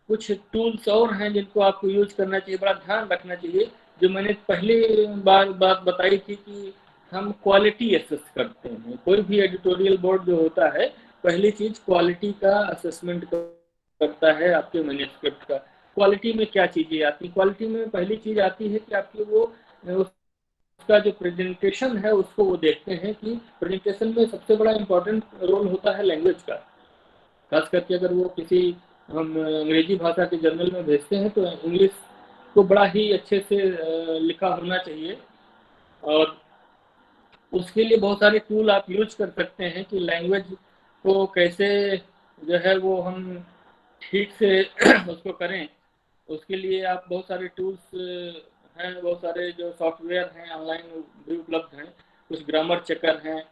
Speaker 2: कुछ टूल्स और हैं जिनको आपको यूज करना चाहिए, बड़ा ध्यान रखना चाहिए। जो मैंने पहली बार बात बताई थी कि हम क्वालिटी असेस करते हैं, कोई भी एडिटोरियल बोर्ड जो होता है पहली चीज क्वालिटी का असेसमेंट करता है आपके मैन्युस्क्रिप्ट का। क्वालिटी में क्या चीजें आती हैं? क्वालिटी में पहली चीज आती है कि आपकी वो उसका जो प्रेजेंटेशन है उसको वो देखते हैं कि प्रेजेंटेशन में सबसे बड़ा इंपॉर्टेंट रोल होता है लैंग्वेज का। खास करके अगर वो किसी हम अंग्रेजी भाषा के जर्नल में भेजते हैं तो इंग्लिश को बड़ा ही अच्छे से लिखा होना चाहिए। और उसके लिए बहुत सारे टूल आप यूज कर सकते हैं कि लैंग्वेज को कैसे जो है वो हम ठीक से उसको करें। उसके लिए आप बहुत सारे टूल्स हैं, बहुत सारे जो सॉफ्टवेयर हैं ऑनलाइन भी उपलब्ध हैं। कुछ ग्रामर चेकर हैं,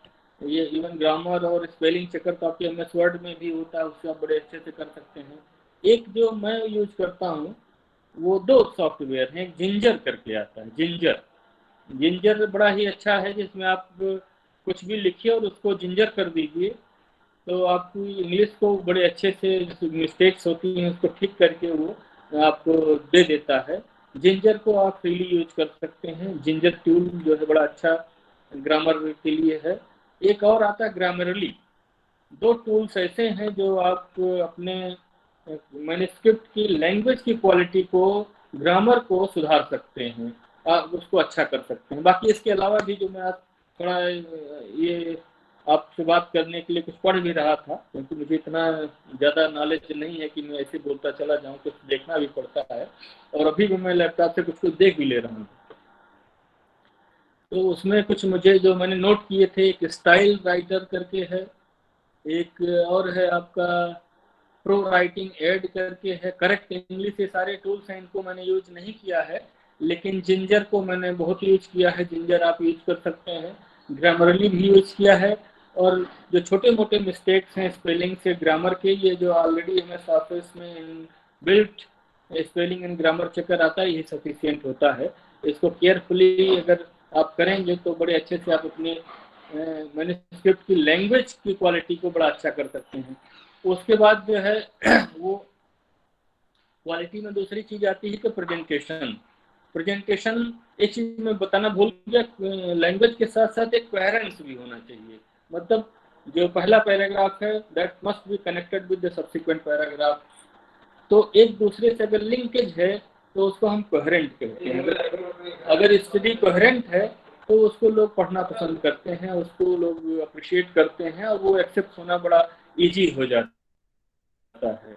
Speaker 2: ये इवन ग्रामर और स्पेलिंग चेकर तो आपके MS वर्ड में भी होता है, उससे आप बड़े अच्छे से कर सकते हैं। एक जो मैं यूज करता हूँ वो 2 सॉफ्टवेयर हैं, जिंजर करके आता है। जिंजर बड़ा ही अच्छा है, जिसमें आप कुछ भी लिखिए और उसको जिंजर कर दीजिए तो आपकी इंग्लिश को बड़े अच्छे से मिस्टेक्स होती हैं उसको ठीक करके वो आपको दे देता है। जिंजर को आप फ्रीली यूज कर सकते हैं। जिंजर टूल जो है बड़ा अच्छा ग्रामर के लिए है। एक और आता है ग्रामरली। 2 टूल्स ऐसे हैं जो आप अपने मैन्युस्क्रिप्ट की लैंग्वेज की क्वालिटी को, ग्रामर को सुधार सकते हैं, आप उसको अच्छा कर सकते हैं। बाकी इसके अलावा भी जो मैं आज थोड़ा ये आपसे बात करने के लिए कुछ पढ़ भी रहा था, क्योंकि मुझे इतना ज़्यादा नॉलेज नहीं है कि मैं ऐसे बोलता चला जाऊँ, कुछ देखना भी पड़ता है। और अभी भी मैं लैपटॉप से कुछ देख भी ले रहा हूँ। तो उसमें कुछ मुझे जो मैंने नोट किए थे, एक स्टाइल राइटर करके है, एक और है आपका प्रो राइटिंग एड करके है, करेक्ट इंग्लिश। ये सारे टूल्स हैं, इनको मैंने यूज नहीं किया है, लेकिन जिंजर को मैंने बहुत यूज किया है। जिंजर आप यूज कर सकते हैं। ग्रामरली भी यूज किया है। और जो छोटे मोटे मिस्टेक्स हैं स्पेलिंग से ग्रामर के, ये जो ऑलरेडी हमें ऑफिस में built spelling and grammar checker आता है, ये सफिशियंट होता है। इसको केयरफुली अगर आप करेंगे तो बड़े अच्छे से आप अपने मैन्युस्क्रिप्ट की लैंग्वेज की क्वालिटी को बड़ा अच्छा कर सकते हैं। उसके बाद जो है वो क्वालिटी में दूसरी चीज आती है कि प्रेजेंटेशन एक चीज में बताना भूल गया, लैंग्वेज के साथ साथ एक कोहेरेंस भी होना चाहिए। मतलब जो पहला पैराग्राफ है that must be connected with the subsequent paragraph. तो एक दूसरे से अगर लिंकेज है तो उसको हम कोहेरेंट कहते हैं। अगर स्टडी कोहेरेंट है तो उसको लोग पढ़ना पसंद करते हैं, उसको लोग अप्रिशिएट करते हैं और वो एक्सेप्ट होना बड़ा इजी हो जाता है।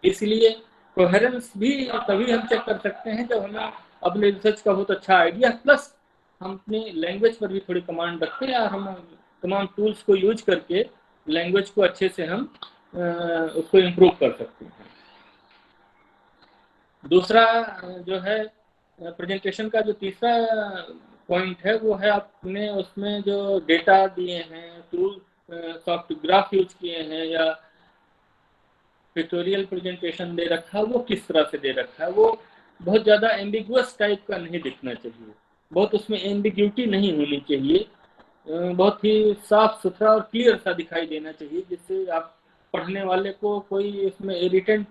Speaker 2: इसलिए कोहेरेंस भी तभी हम चेक कर सकते हैं जब हमें अपने रिसर्च का बहुत अच्छा आइडिया, प्लस हम अपने लैंग्वेज पर भी थोड़ी कमांड रखते हैं और हम तमाम टूल्स को यूज करके लैंग्वेज को अच्छे से हम उसको इम्प्रूव कर सकते हैं। दूसरा जो है प्रेजेंटेशन का जो तीसरा पॉइंट है वो है आपने उसमें जो डेटा दिए हैं, टूल सॉफ्ट ग्राफ यूज किए हैं या पिक्टोरियल प्रेजेंटेशन दे रखा है, वो किस तरह से दे रखा है। वो बहुत ज़्यादा एम्बिगुअस टाइप का नहीं दिखना चाहिए, बहुत उसमें एम्बिग्यूटी नहीं होनी चाहिए, बहुत ही साफ सुथरा और क्लियर सा दिखाई देना चाहिए, जिससे आप पढ़ने वाले को कोई इसमें इरिटेंट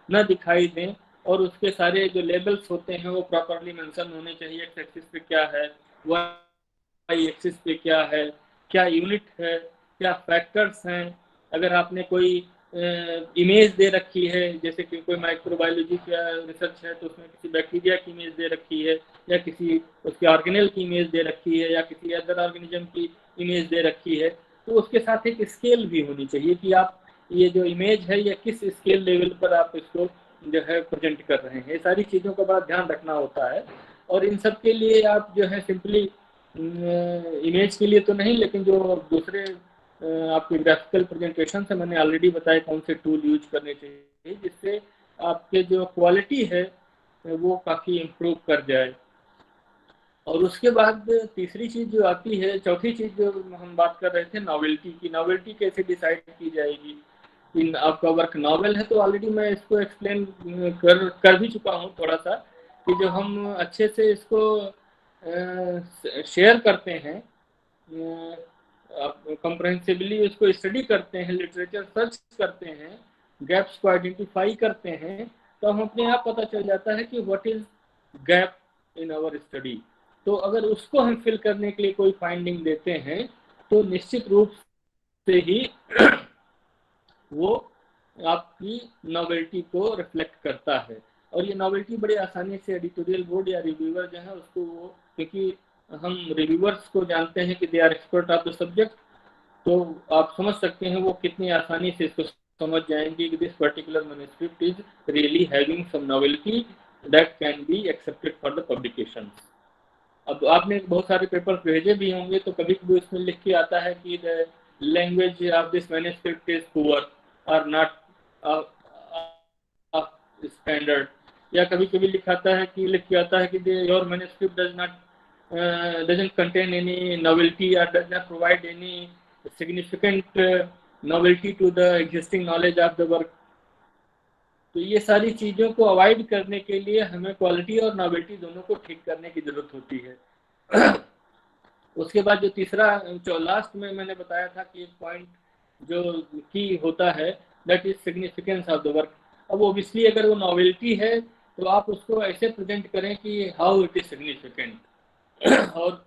Speaker 2: न दिखाई दें। और उसके सारे जो लेबल्स होते हैं वो प्रॉपरली मेंशन होने चाहिए। एक्स एक्सिस पे क्या है, वाई एक्सिस पे क्या है, क्या यूनिट है, क्या फैक्टर्स हैं। अगर आपने कोई इमेज दे रखी है, जैसे कि कोई माइक्रोबायोलॉजी का रिसर्च है तो उसमें किसी बैक्टीरिया की इमेज दे रखी है, या किसी उसके ऑर्गेनेल की इमेज दे रखी है, या किसी अदर ऑर्गेनिज्म की इमेज दे रखी है, तो उसके साथ एक स्केल भी होनी चाहिए कि आप ये जो इमेज है ये किस स्केल लेवल पर आप इसको जो है प्रेजेंट कर रहे हैं। ये सारी चीज़ों का बड़ा ध्यान रखना होता है। और इन सब के लिए आप जो है सिंपली इमेज के लिए तो नहीं, लेकिन जो दूसरे आपके ग्राफिकल प्रेजेंटेशन से मैंने ऑलरेडी बताया कौन से टूल यूज करने चाहिए, जिससे आपके जो क्वालिटी है वो काफ़ी इम्प्रूव कर जाए। और उसके बाद तीसरी चीज़ जो आती है, चौथी चीज़ जो हम बात कर रहे थे नॉवेल्टी की, नॉवेल्टी कैसे डिसाइड की जाएगी। कि आपका वर्क नॉवेल है, तो ऑलरेडी मैं इसको एक्सप्लेन कर भी चुका हूँ थोड़ा सा, कि जो हम अच्छे से इसको शेयर करते हैं, कंप्रहेंसिवली उसको स्टडी करते हैं, लिटरेचर सर्च करते हैं, गैप्स को आइडेंटिफाई करते हैं, तो हम अपने आप पता चल जाता है कि what is gap in our study. तो अगर उसको हम फिल करने के लिए कोई फाइंडिंग देते हैं तो निश्चित रूप से ही वो आपकी नॉवेल्टी को रिफ्लेक्ट करता है। और ये नॉवेल्टी बड़ी आसानी से एडिटोरियल बोर्ड या रिव्यूअर जो है उसको, वो क्योंकि हम रिव्यूअर्स को जानते हैं कि they are expert of the subject, तो आप समझ सकते हैं वो कितनी आसानी से इसको समझ जाएंगे कि this particular manuscript is really having some novelty that can be accepted for the publication. अब आपने बहुत सारे पेपर्स भेजे भी होंगे, तो कभी कभी उसमें लिख के आता है कि the language of this manuscript is poor और नॉट स्टैंडर्ड, या कभी कभी लिखाता है कि लिख के आता है कि your manuscript does not doesn't contain any novelty or does not provide any significant novelty to the existing knowledge of the work। तो ये सारी चीज़ों को अवॉइड करने के लिए हमें क्वालिटी और नॉवेल्टी दोनों को ठीक करने की ज़रूरत होती है। उसके बाद जो तीसरा, जो लास्ट में मैंने बताया था कि एक पॉइंट जो की होता है, that is significance of the work. अब ओबियसली अगर वो नॉवेल्टी है तो आप उसको ऐसे प्रेजेंट करें कि हाउ इट इज सिग्निफिकेंट। और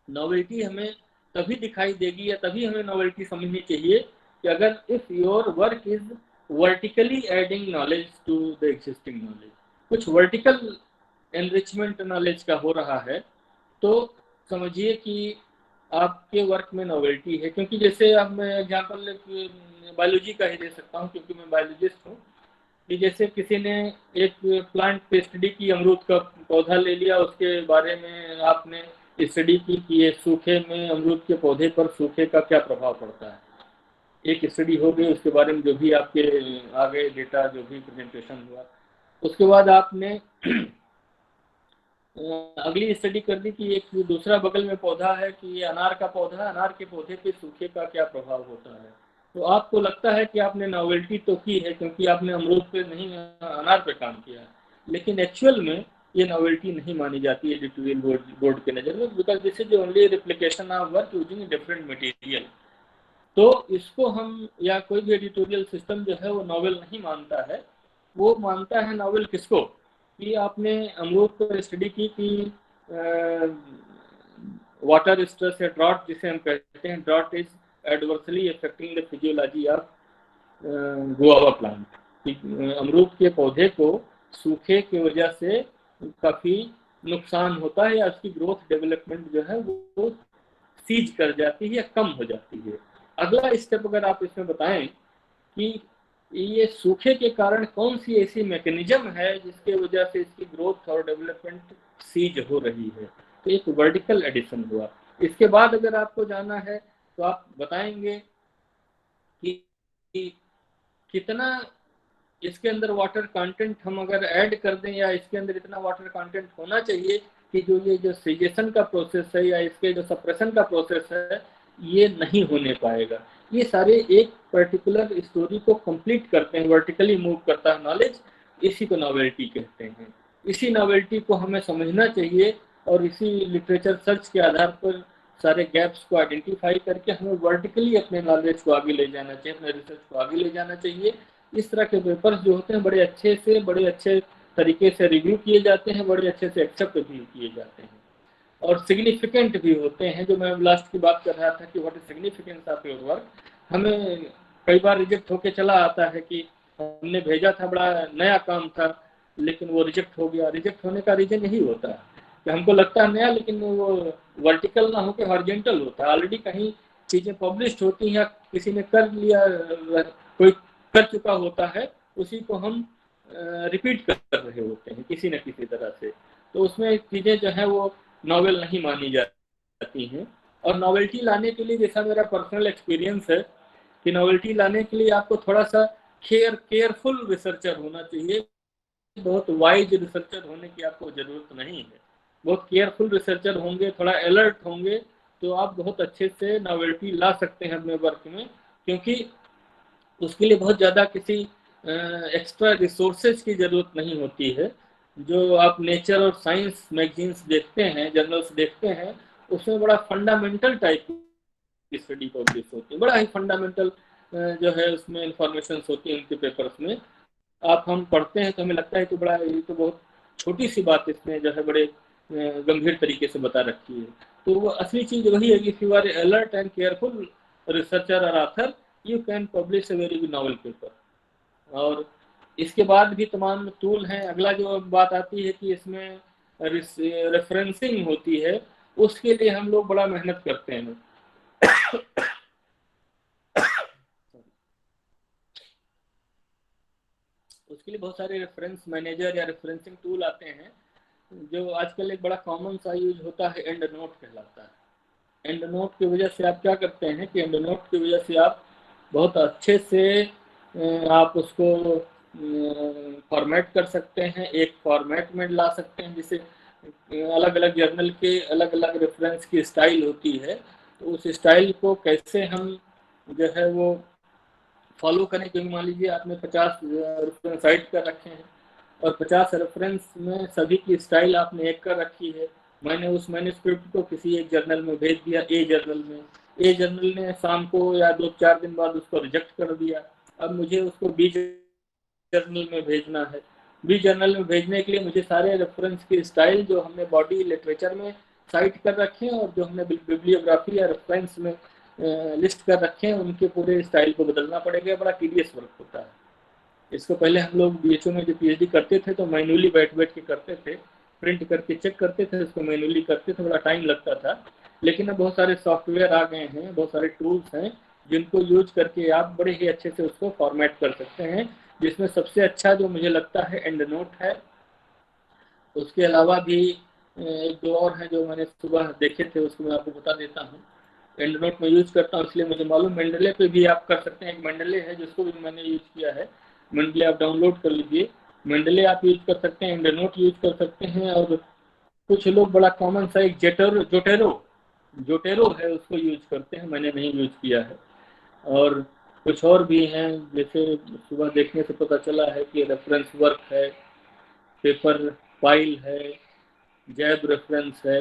Speaker 2: नॉवेल्टी हमें तभी दिखाई देगी या तभी हमें नॉवेल्टी समझनी चाहिए कि अगर if your work is vertically adding knowledge to the existing knowledge, कुछ वर्टिकल एनरिचमेंट नॉलेज का हो रहा है, तो समझिए कि आपके वर्क में नॉवेल्टी है। क्योंकि जैसे अब मैं एग्जांपल बायोलॉजी का ही दे सकता हूँ क्योंकि मैं बायोलॉजिस्ट हूँ, कि जैसे किसी ने एक प्लांट पे स्टडी की, अमरूद का पौधा ले लिया, उसके बारे में आपने स्टडी की कि ये सूखे में अमरूद के पौधे पर सूखे का क्या प्रभाव पड़ता है। एक स्टडी हो गई, उसके बारे में जो भी आपके आगे डेटा, जो भी प्रेजेंटेशन हुआ, उसके बाद आपने अगली स्टडी कर दी कि एक दूसरा बगल में पौधा है कि ये अनार का पौधा है, अनार के पौधे पे सूखे का क्या प्रभाव होता है। तो आपको लगता है कि आपने नॉवेल्टी तो की है क्योंकि आपने अमरूद पे नहीं, अनार पे काम किया, लेकिन एक्चुअल में ये नॉवेल्टी नहीं मानी जाती एडिटोरियल बोर्ड के नज़र में, because this is only replication of work using different material. तो इसको हम, या कोई भी एडिटोरियल सिस्टम जो है वो नॉवेल नहीं मानता है। वो मानता है नॉवेल किसको, कि आपने अमरूद पर स्टडी की कि वाटर स्ट्रेस या ड्रॉट जिसे हम कहते हैं, drought is adversely affecting the physiology of guava plant. अमरूद के पौधे को सूखे की वजह से काफ़ी नुकसान होता है या उसकी ग्रोथ डेवलपमेंट जो है वो सीज कर जाती है या कम हो जाती है। अगला स्टेप अगर आप इसमें बताएं कि ये सूखे के कारण कौन सी ऐसी मैकेनिज्म है जिसके वजह से इसकी ग्रोथ और डेवलपमेंट सीज हो रही है, तो एक वर्टिकल एडिशन हुआ। इसके बाद अगर आपको जाना है तो आप बताएंगे कि कितना इसके अंदर वाटर कंटेंट हम अगर ऐड कर दें, या इसके अंदर इतना वाटर कंटेंट होना चाहिए कि जो ये जो सीजेशन का प्रोसेस है या इसके जो सप्रेशन का प्रोसेस है ये नहीं होने पाएगा। ये सारे एक पर्टिकुलर स्टोरी को कंप्लीट करते हैं, वर्टिकली मूव करता है नॉलेज, इसी को नॉवेल्टी कहते हैं। इसी नॉवेल्टी को हमें समझना चाहिए और इसी लिटरेचर सर्च के आधार पर सारे गैप्स को आइडेंटिफाई करके हमें वर्टिकली अपने नॉलेज को आगे ले जाना चाहिए, अपने रिसर्च को आगे ले जाना चाहिए। इस तरह के पेपर्स जो होते हैं बड़े अच्छे तरीके से रिव्यू किए जाते हैं, बड़े अच्छे से एक्सेप्ट भी किए जाते हैं और सिग्निफिकेंट भी होते हैं। जो मैं लास्ट की बात कर रहा था कि what is significance of your work, हमें कई बार रिजेक्ट होके चला आता है कि हमने भेजा था, बड़ा नया काम था, लेकिन वो रिजेक्ट हो गया। रिजेक्ट होने का रीजन यही होता है कि हमको लगता है नया, लेकिन वो वर्टिकल ना होकर हॉरिजॉन्टल होता है। ऑलरेडी कहीं चीज़ें पब्लिश होती हैं या किसी ने कर लिया, कोई कर चुका होता है, उसी को हम रिपीट कर रहे होते हैं किसी न किसी तरह से। तो उसमें चीज़ें जो है वो नॉवेल नहीं मानी जाती हैं। और नॉवेल्टी लाने के लिए, जैसा मेरा पर्सनल एक्सपीरियंस है, कि नॉवेल्टी लाने के लिए आपको थोड़ा सा केयरफुल रिसर्चर होना चाहिए। बहुत वाइज रिसर्चर होने की आपको ज़रूरत नहीं है। बहुत केयरफुल रिसर्चर होंगे, थोड़ा अलर्ट होंगे, तो आप बहुत अच्छे से नॉवेल्टी ला सकते हैं अपने वर्क में। क्योंकि उसके लिए बहुत ज़्यादा किसी एक्स्ट्रा रिसोर्सेज की ज़रूरत नहीं होती है। जो आप नेचर और साइंस मैगजीन्स देखते हैं, जर्नल्स देखते हैं, उसमें बड़ा फंडामेंटल टाइप की स्टडी पब्लिश होती है, बड़ा ही फंडामेंटल जो है उसमें इंफॉर्मेशन होती है उनके पेपर्स में। आप हम पढ़ते हैं तो हमें लगता है कि बड़ा, ये तो बहुत छोटी सी बात इसमें जो है बड़े गंभीर तरीके से बता रखी है। तो वो असली चीज़ वही है कि if you are alert and careful researcher और author, you can publish a very good novel paper. और इसके बाद भी तमाम टूल हैं। अगला जो बात आती है कि इसमें रेफरेंसिंग होती है, उसके लिए हम लोग बड़ा मेहनत करते हैं। उसके लिए बहुत सारे रेफरेंस मैनेजर या रेफरेंसिंग टूल आते हैं। जो आजकल एक बड़ा कॉमन सा यूज होता है, एंड नोट कहलाता है। एंड नोट की वजह से आप क्या करते हैं कि एंड नोट की वजह से आप बहुत अच्छे से आप उसको फॉर्मेट कर सकते हैं, एक फॉर्मेट में ला सकते हैं। जिसे अलग अलग जर्नल के अलग अलग रेफरेंस की स्टाइल होती है, तो उस स्टाइल को कैसे हम जो है वो फॉलो करें। क्योंकि मान लीजिए आपने 50 रेफरेंस साइट कर रखे हैं और 50 रेफरेंस में सभी की स्टाइल आपने एक कर रखी है। मैंने उस मैन्युस्क्रिप्ट को किसी एक जर्नल में भेज दिया, ए जर्नल में। ए जर्नल ने शाम को या 2-4 दिन बाद उसको रिजेक्ट कर दिया। अब मुझे उसको बी जर्नल में भेजना है। बी जर्नल में भेजने के लिए मुझे सारे रेफरेंस की स्टाइल जो हमने बॉडी लिटरेचर में साइट कर रखे हैं और जो हमने बिब्लियोग्राफी या रेफरेंस में लिस्ट कर रखे हैं, उनके पूरे स्टाइल को बदलना पड़ेगा। बड़ा टीडियस वर्क होता है। इसको पहले हम लोग बीएचयू में जो पीएचडी करते थे तो मैनुअली बैठ बैठ के करते थे, प्रिंट करके चेक करते थे, उसको मैनुअली करते थे, बड़ा टाइम लगता था। लेकिन अब बहुत सारे सॉफ्टवेयर आ गए हैं, बहुत सारे टूल्स हैं जिनको यूज करके आप बड़े ही अच्छे से उसको फॉर्मेट कर सकते हैं। जिसमें सबसे अच्छा जो मुझे लगता है एंड नोट है। उसके अलावा भी एक दो और हैं जो मैंने सुबह देखे थे, उसको मैं आपको बता देता हूँ। एंड नोट में यूज करता हूँ इसलिए मुझे मालूम। मेंडले पे भी आप कर सकते हैं। एक मेंडले है जिसको भी मैंने यूज किया है। मेंडले आप डाउनलोड कर लीजिए, मेंडले आप यूज कर सकते हैं, एंड नोट यूज कर सकते हैं। और कुछ लोग बड़ा कॉमन सा एक जोटेरो जोटेरो है, उसको यूज करते हैं। मैंने नहीं यूज किया है। और कुछ और भी हैं, जैसे सुबह देखने से पता चला है कि रेफरेंस वर्क है, पेपर फाइल है, जैब रेफरेंस है,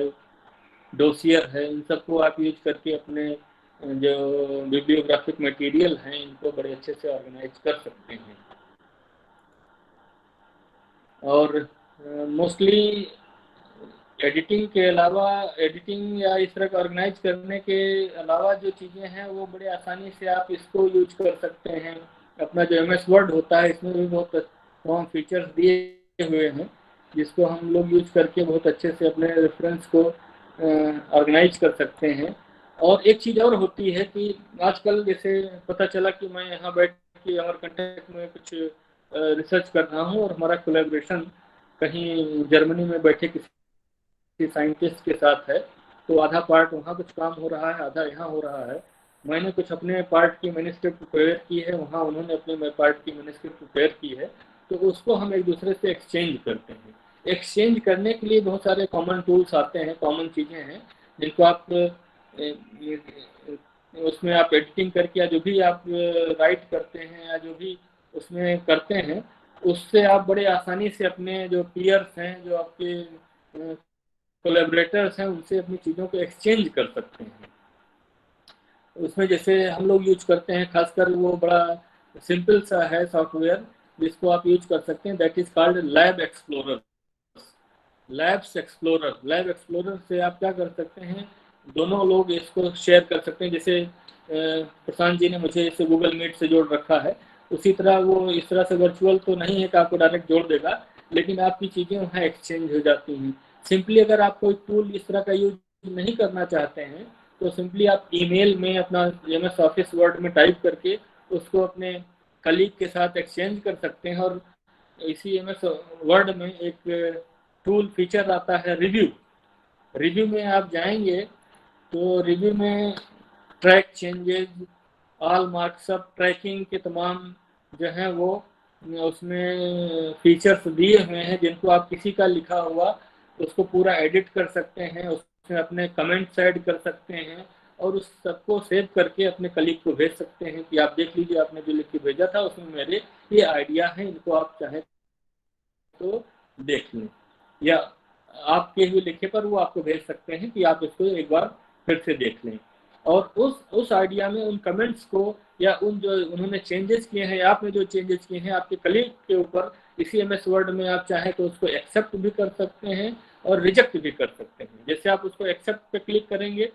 Speaker 2: डोसियर है। इन सबको आप यूज करके अपने जो बिब्लियोग्राफिक मटेरियल हैं इनको बड़े अच्छे से ऑर्गेनाइज कर सकते हैं। और मोस्टली एडिटिंग के अलावा, एडिटिंग या इस तरह का ऑर्गेनाइज करने के अलावा जो चीज़ें हैं वो बड़े आसानी से आप इसको यूज कर सकते हैं। अपना जो एम एस वर्ड होता है इसमें भी बहुत तमाम फीचर्स दिए हुए हैं जिसको हम लोग यूज करके बहुत अच्छे से अपने रेफरेंस को ऑर्गेनाइज कर सकते हैं। और एक चीज़ और होती है कि आजकल जैसे पता चला कि मैं यहाँ बैठ के अमर कंटक में कुछ रिसर्च कर रहा हूँ और हमारा कोलैबोरेशन कहीं जर्मनी में बैठे किसी साइंटिस्ट के साथ है, तो आधा पार्ट वहाँ कुछ काम हो रहा है, आधा यहाँ हो रहा है। मैंने कुछ अपने पार्ट की मैन्युस्क्रिप्ट प्रिपेयर की है, वहाँ उन्होंने अपने पार्ट की मैन्युस्क्रिप्ट प्रिपेयर की है, तो उसको हम एक दूसरे से एक्सचेंज करते हैं। एक्सचेंज करने के लिए बहुत सारे कॉमन टूल्स आते हैं, कॉमन चीज़ें हैं जिनको आप उसमें आप एडिटिंग करके या जो भी आप राइट करते हैं या जो भी उसमें करते हैं, उससे आप बड़े आसानी से अपने जो पीयर्स हैं, जो आपके कोलैबोरेटर्स हैं, उनसे अपनी चीज़ों को एक्सचेंज कर सकते हैं। उसमें जैसे हम लोग यूज करते हैं, खासकर वो बड़ा सिंपल सा है सॉफ्टवेयर जिसको आप यूज कर सकते हैं, that is called lab explorer. Lab explorer से आप क्या कर सकते हैं, दोनों लोग इसको शेयर कर सकते हैं। जैसे प्रशांत जी ने मुझे इसे गूगल मीट से जोड़ रखा है, उसी तरह वो इस तरह से वर्चुअल तो नहीं है कि आपको डायरेक्ट जोड़ देगा, लेकिन आपकी चीज़ें वहाँ एक्सचेंज हो जाती हैं। सिंपली अगर आप कोई टूल इस तरह का यूज नहीं करना चाहते हैं तो सिंपली आप ईमेल में अपना MS ऑफिस वर्ड में टाइप करके उसको अपने कलीग के साथ एक्सचेंज कर सकते हैं। और इसी MS वर्ड में एक टूल फीचर आता है रिव्यू में आप जाएंगे तो रिव्यू में track changes, all markups, tracking के तमाम जो हैं वो उसमें फीचर्स दिए हुए हैं जिनको आप किसी का लिखा हुआ उसको पूरा एडिट कर सकते हैं, उसमें अपने कमेंट्स ऐड कर सकते हैं और उस सबको सेव करके अपने कलीग को भेज सकते हैं कि आप देख लीजिए, आपने जो लिख के भेजा था उसमें मेरे ये आइडिया हैं, इनको आप चाहें तो देख लें। या आपके हुए लिखे पर वो आपको भेज सकते हैं कि आप इसको एक बार फिर से देख लें। और उस आइडिया में उन कमेंट्स को या उन जो उन्होंने चेंजेस किए हैं, आपने जो चेंजेस किए हैं आपके कलीग के ऊपर, इसी MS वर्ड में आप चाहें तो उसको एक्सेप्ट भी कर सकते हैं और रिजेक्ट भी कर सकते हैं। जैसे आप उसको एक्सेप्ट पे क्लिक करेंगे,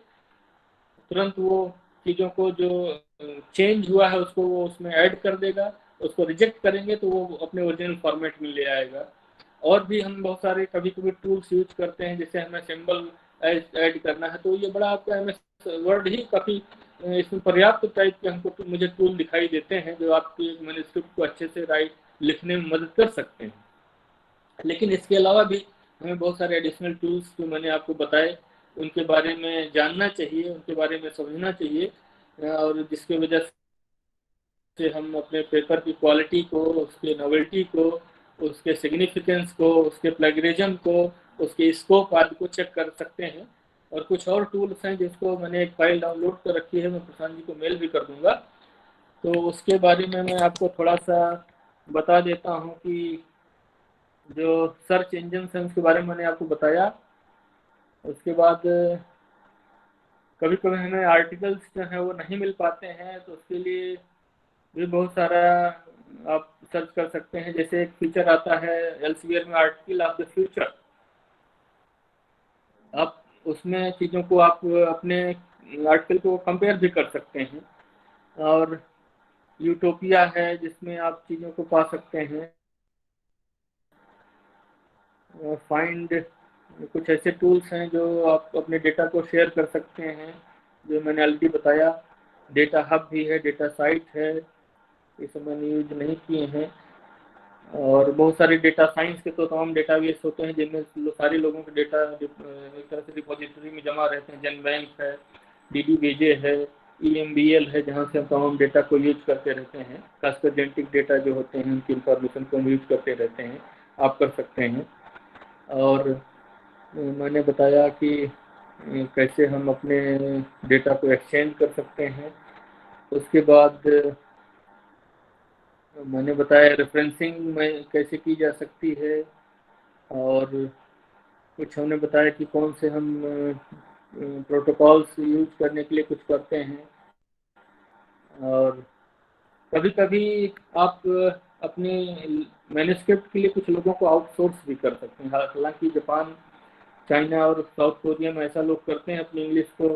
Speaker 2: तुरंत वो चीज़ों को जो चेंज हुआ है उसको वो उसमें ऐड कर देगा। उसको रिजेक्ट करेंगे तो वो अपने ओरिजिनल फॉर्मेट में ले आएगा। और भी हम बहुत सारे कभी-कभी टूल्स यूज़ करते हैं, जैसे हमें सिंबल ऐड करना है, तो ये बड़ा आपका MS वर्ड ही काफ़ी इसमें पर्याप्त टाइप के हमको मुझे टूल दिखाई देते हैं, जो आपके मैन्युस्क्रिप्ट को अच्छे से लिखने में मदद कर सकते हैं। लेकिन इसके अलावा भी हमें बहुत सारे एडिशनल टूल्स जो मैंने आपको बताए, उनके बारे में जानना चाहिए, उनके बारे में समझना चाहिए, और जिसकी वजह से हम अपने पेपर की क्वालिटी को, उसके नॉवेल्टी को, उसके सिग्निफिकेंस को, उसके प्लेगरिज्म को, उसके स्कोप आदि को चेक कर सकते हैं। और कुछ और टूल्स हैं जिसको मैंने एक फाइल डाउनलोड कर रखी है, मैं प्रशांत जी को मेल भी कर दूंगा, तो उसके बारे में मैं आपको थोड़ा सा बता देता हूँ कि जो सर्च इंजन है उसके बारे में मैंने आपको बताया। उसके बाद कभी कभी हमें आर्टिकल्स जो है वो नहीं मिल पाते हैं, तो उसके लिए भी बहुत सारा आप सर्च कर सकते हैं। जैसे एक फीचर आता है एल्सेवियर में, आर्टिकल ऑफ द फ्यूचर, आप उसमें चीज़ों को आप अपने आर्टिकल को कंपेयर भी कर सकते हैं। और यूटोपिया है जिसमें आप चीज़ों को पा सकते हैं। फाइंड, कुछ ऐसे टूल्स हैं जो आप अपने डेटा को शेयर कर सकते हैं, जो मैंने ऑलरेडी बताया। डेटा हब भी है, डेटा साइट है, ये सब मैंने यूज नहीं किए हैं। और बहुत सारे डेटा साइंस के तो तमाम डेटाबेस होते हैं जिनमें सारे लोगों के डेटा एक तरह से रिपोजिटरी में जमा रहते हैं। जनबैंक है, DDBJ है, EMBL है, जहाँ से हम तमाम डेटा को यूज करते रहते हैं। खासकर जेनेटिक डेटा जो होते हैं उनकी इंफॉर्मेशन को हम यूज करते रहते हैं, आप कर सकते हैं। और मैंने बताया कि कैसे हम अपने डेटा को एक्सचेंज कर सकते हैं। उसके बाद मैंने बताया रेफरेंसिंग में कैसे की जा सकती है। और कुछ हमने बताया कि कौन से हम प्रोटोकॉल्स यूज करने के लिए कुछ करते हैं। और कभी कभी आप अपने मैन्युस्क्रिप्ट के लिए कुछ लोगों को आउटसोर्स भी कर सकते हैं। हालांकि जापान, चाइना और साउथ कोरिया में ऐसा लोग करते हैं अपनी इंग्लिश को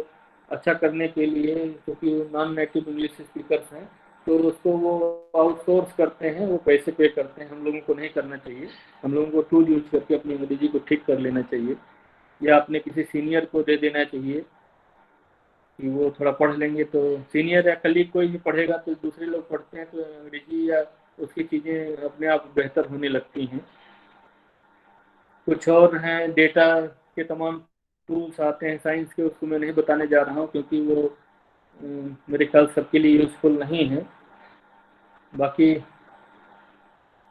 Speaker 2: अच्छा करने के लिए, क्योंकि नॉन नेटिव इंग्लिश स्पीकर्स हैं, तो उसको वो आउटसोर्स करते हैं, वो पैसे पे करते हैं। हम लोगों को नहीं करना चाहिए, हम लोगों को टूल यूज करके अपनी अंग्रेजी को ठीक कर लेना चाहिए, या अपने किसी सीनियर को दे देना चाहिए कि वो थोड़ा पढ़ लेंगे। तो सीनियर या कलीग कोई भी पढ़ेगा तो दूसरे लोग पढ़ते हैं तो अंग्रेजी या उसकी चीज़ें अपने आप बेहतर होने लगती हैं। कुछ और हैं, डेटा के तमाम टूल्स आते हैं साइंस के, उसको मैं नहीं बताने जा रहा हूँ क्योंकि वो मेरे ख्याल सबके लिए यूजफुल नहीं है। बाकी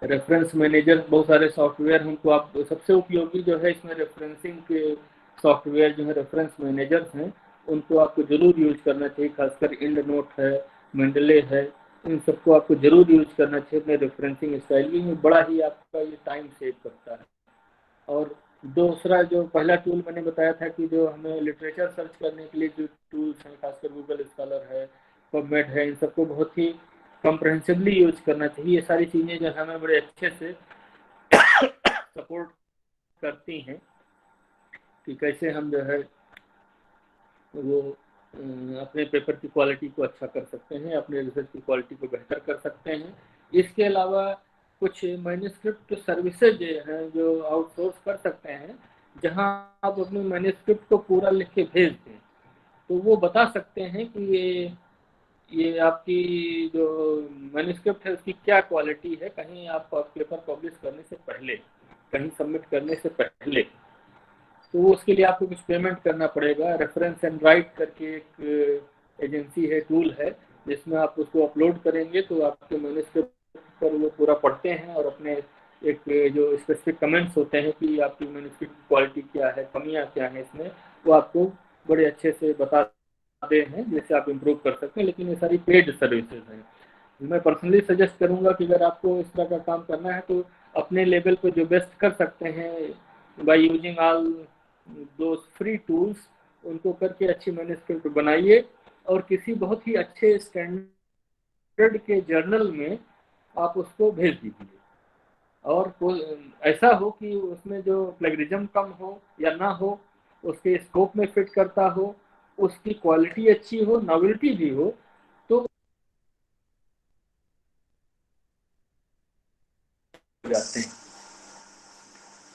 Speaker 2: रेफरेंस मैनेजर, बहुत सारे सॉफ्टवेयर हमको, आप सबसे उपयोगी जो है इसमें रेफरेंसिंग के सॉफ्टवेयर जो है रेफरेंस मैनेजर्स हैं, उनको आपको ज़रूर यूज करना चाहिए। खासकर इंड नोट है, मेंडले है, इन सबको आपको ज़रूर यूज करना चाहिए अपने रेफरेंसिंग स्टाइल में। बड़ा ही आपका ये टाइम सेव करता है। और दूसरा जो पहला टूल मैंने बताया था कि जो हमें लिटरेचर सर्च करने के लिए जो टूल्स हैं, खासकर गूगल स्कॉलर है, पबमेड है, इन सबको बहुत ही कॉम्प्रहेंसिवली यूज करना चाहिए। ये सारी चीज़ें जो हमें बड़े अच्छे से सपोर्ट करती हैं कि कैसे हम जो है वो अपने पेपर की क्वालिटी को अच्छा कर सकते हैं, अपने रिसर्च की क्वालिटी को बेहतर कर सकते हैं। इसके अलावा कुछ मैन्युस्क्रिप्ट सर्विसेज हैं जो आउटसोर्स कर सकते हैं, जहां आप अपने मैन्युस्क्रिप्ट को पूरा लिख के भेज दें, तो वो बता सकते हैं कि ये आपकी जो मैन्युस्क्रिप्ट है उसकी क्या क्वालिटी है, कहीं आप पेपर पब्लिश करने से पहले, कहीं सबमिट करने से पहले। तो उसके लिए आपको कुछ पेमेंट करना पड़ेगा। रेफरेंस एंड राइट करके एक एजेंसी है, टूल है, जिसमें आप उसको अपलोड करेंगे तो आपके मैन्युस्क्रिप्ट पर वो पूरा पढ़ते हैं और अपने एक जो स्पेसिफिक कमेंट्स होते हैं कि आपकी मैन्युस्क्रिप्ट क्वालिटी क्या है, कमियां क्या हैं इसमें, वो आपको बड़े अच्छे से बताते हैं जैसे आप इम्प्रूव कर सकते हैं, लेकिन ये सारी पेड सर्विसेज हैं। मैं पर्सनली सजेस्ट करूंगा कि अगर आपको इस तरह का काम करना है तो अपने लेवल पे जो बेस्ट कर सकते हैं बाय यूजिंग ऑल दो फ्री टूल्स, उनको करके अच्छी मैन्युस्क्रिप्ट बनाइए और किसी बहुत ही अच्छे स्टैंडर्ड के जर्नल में आप उसको भेज दीजिए। और ऐसा हो कि उसमें जो प्लेगरिज्म कम हो या ना हो, उसके स्कोप में फिट करता हो, उसकी क्वालिटी अच्छी हो, नॉवेल्टी भी हो, तो जाते हैं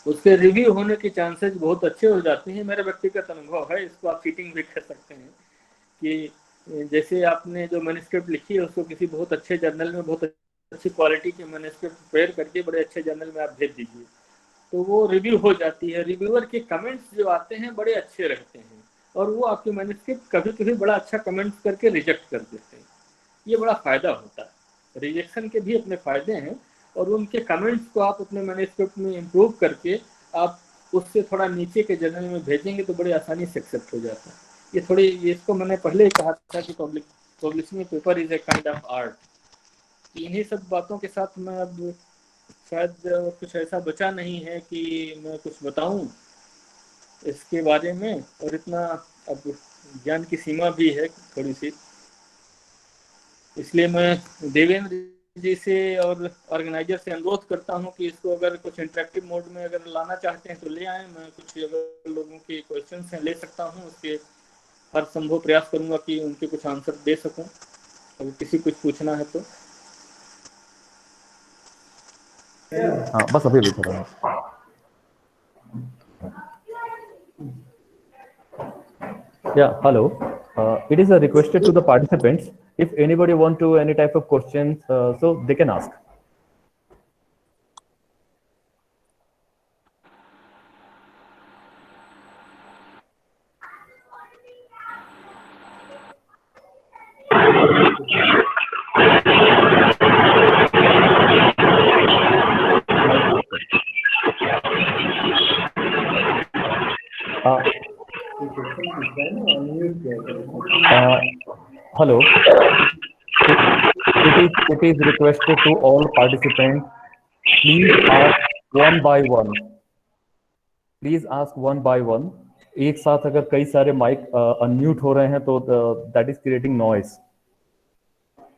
Speaker 2: उसके रिव्यू होने के चांसेस बहुत अच्छे हो जाते हैं। मेरा व्यक्तिगत अनुभव है, इसको आप चीटिंग भी कर सकते हैं कि जैसे आपने जो मैन्युस्क्रिप्ट लिखी है उसको किसी बहुत अच्छे जर्नल में बहुत अच्छी क्वालिटी की मैन्युस्क्रिप्ट प्रिपेयर करके बड़े अच्छे जर्नल में आप भेज दीजिए, तो वो रिव्यू हो जाती है। रिव्यूअर के कमेंट्स जो आते हैं बड़े अच्छे रहते हैं और वो आपकी मैन्युस्क्रिप्ट कभी कभी बड़ा अच्छा कमेंट्स करके रिजेक्ट कर देते हैं। ये बड़ा फ़ायदा होता है। रिजेक्शन के भी अपने फ़ायदे हैं और उनके कमेंट्स को आप अपने मैन्युस्क्रिप्ट में इम्प्रूव करके आप उससे थोड़ा नीचे के जर्नल में भेजेंगे तो बड़े आसानी से एक्सेप्ट हो जाता है। ये थोड़ी, इसको मैंने पहले ही कहा था कि publishing paper is a kind of art. इन्हीं सब बातों के साथ मैं अब शायद कुछ ऐसा बचा नहीं है कि मैं कुछ बताऊं इसके बारे में, और इतना अब ज्ञान की सीमा भी है थोड़ी सी, इसलिए मैं देवेंद्र जी से और ऑर्गेनाइजर से अनुरोध करता हूं कि इसको अगर कुछ इंटरेक्टिव मोड में अगर लाना चाहते हैं तो ले आएँ। मैं कुछ अगर लोगों के क्वेश्चंस हैं ले सकता हूं, उसके हर संभव प्रयास करूंगा कि उनके कुछ आंसर दे सकूं अगर किसी कुछ पूछना है तो।
Speaker 1: हाँ, बस अभी थोड़ा। Yeah, hello. It is requested to the participants if anybody want to any type of questions, so they can ask. Hello. It is requested to all participants. Please ask one by one. Please ask one by one. एक साथ अगर कई सारे mic unmute हो रहे हैं तो that is creating noise.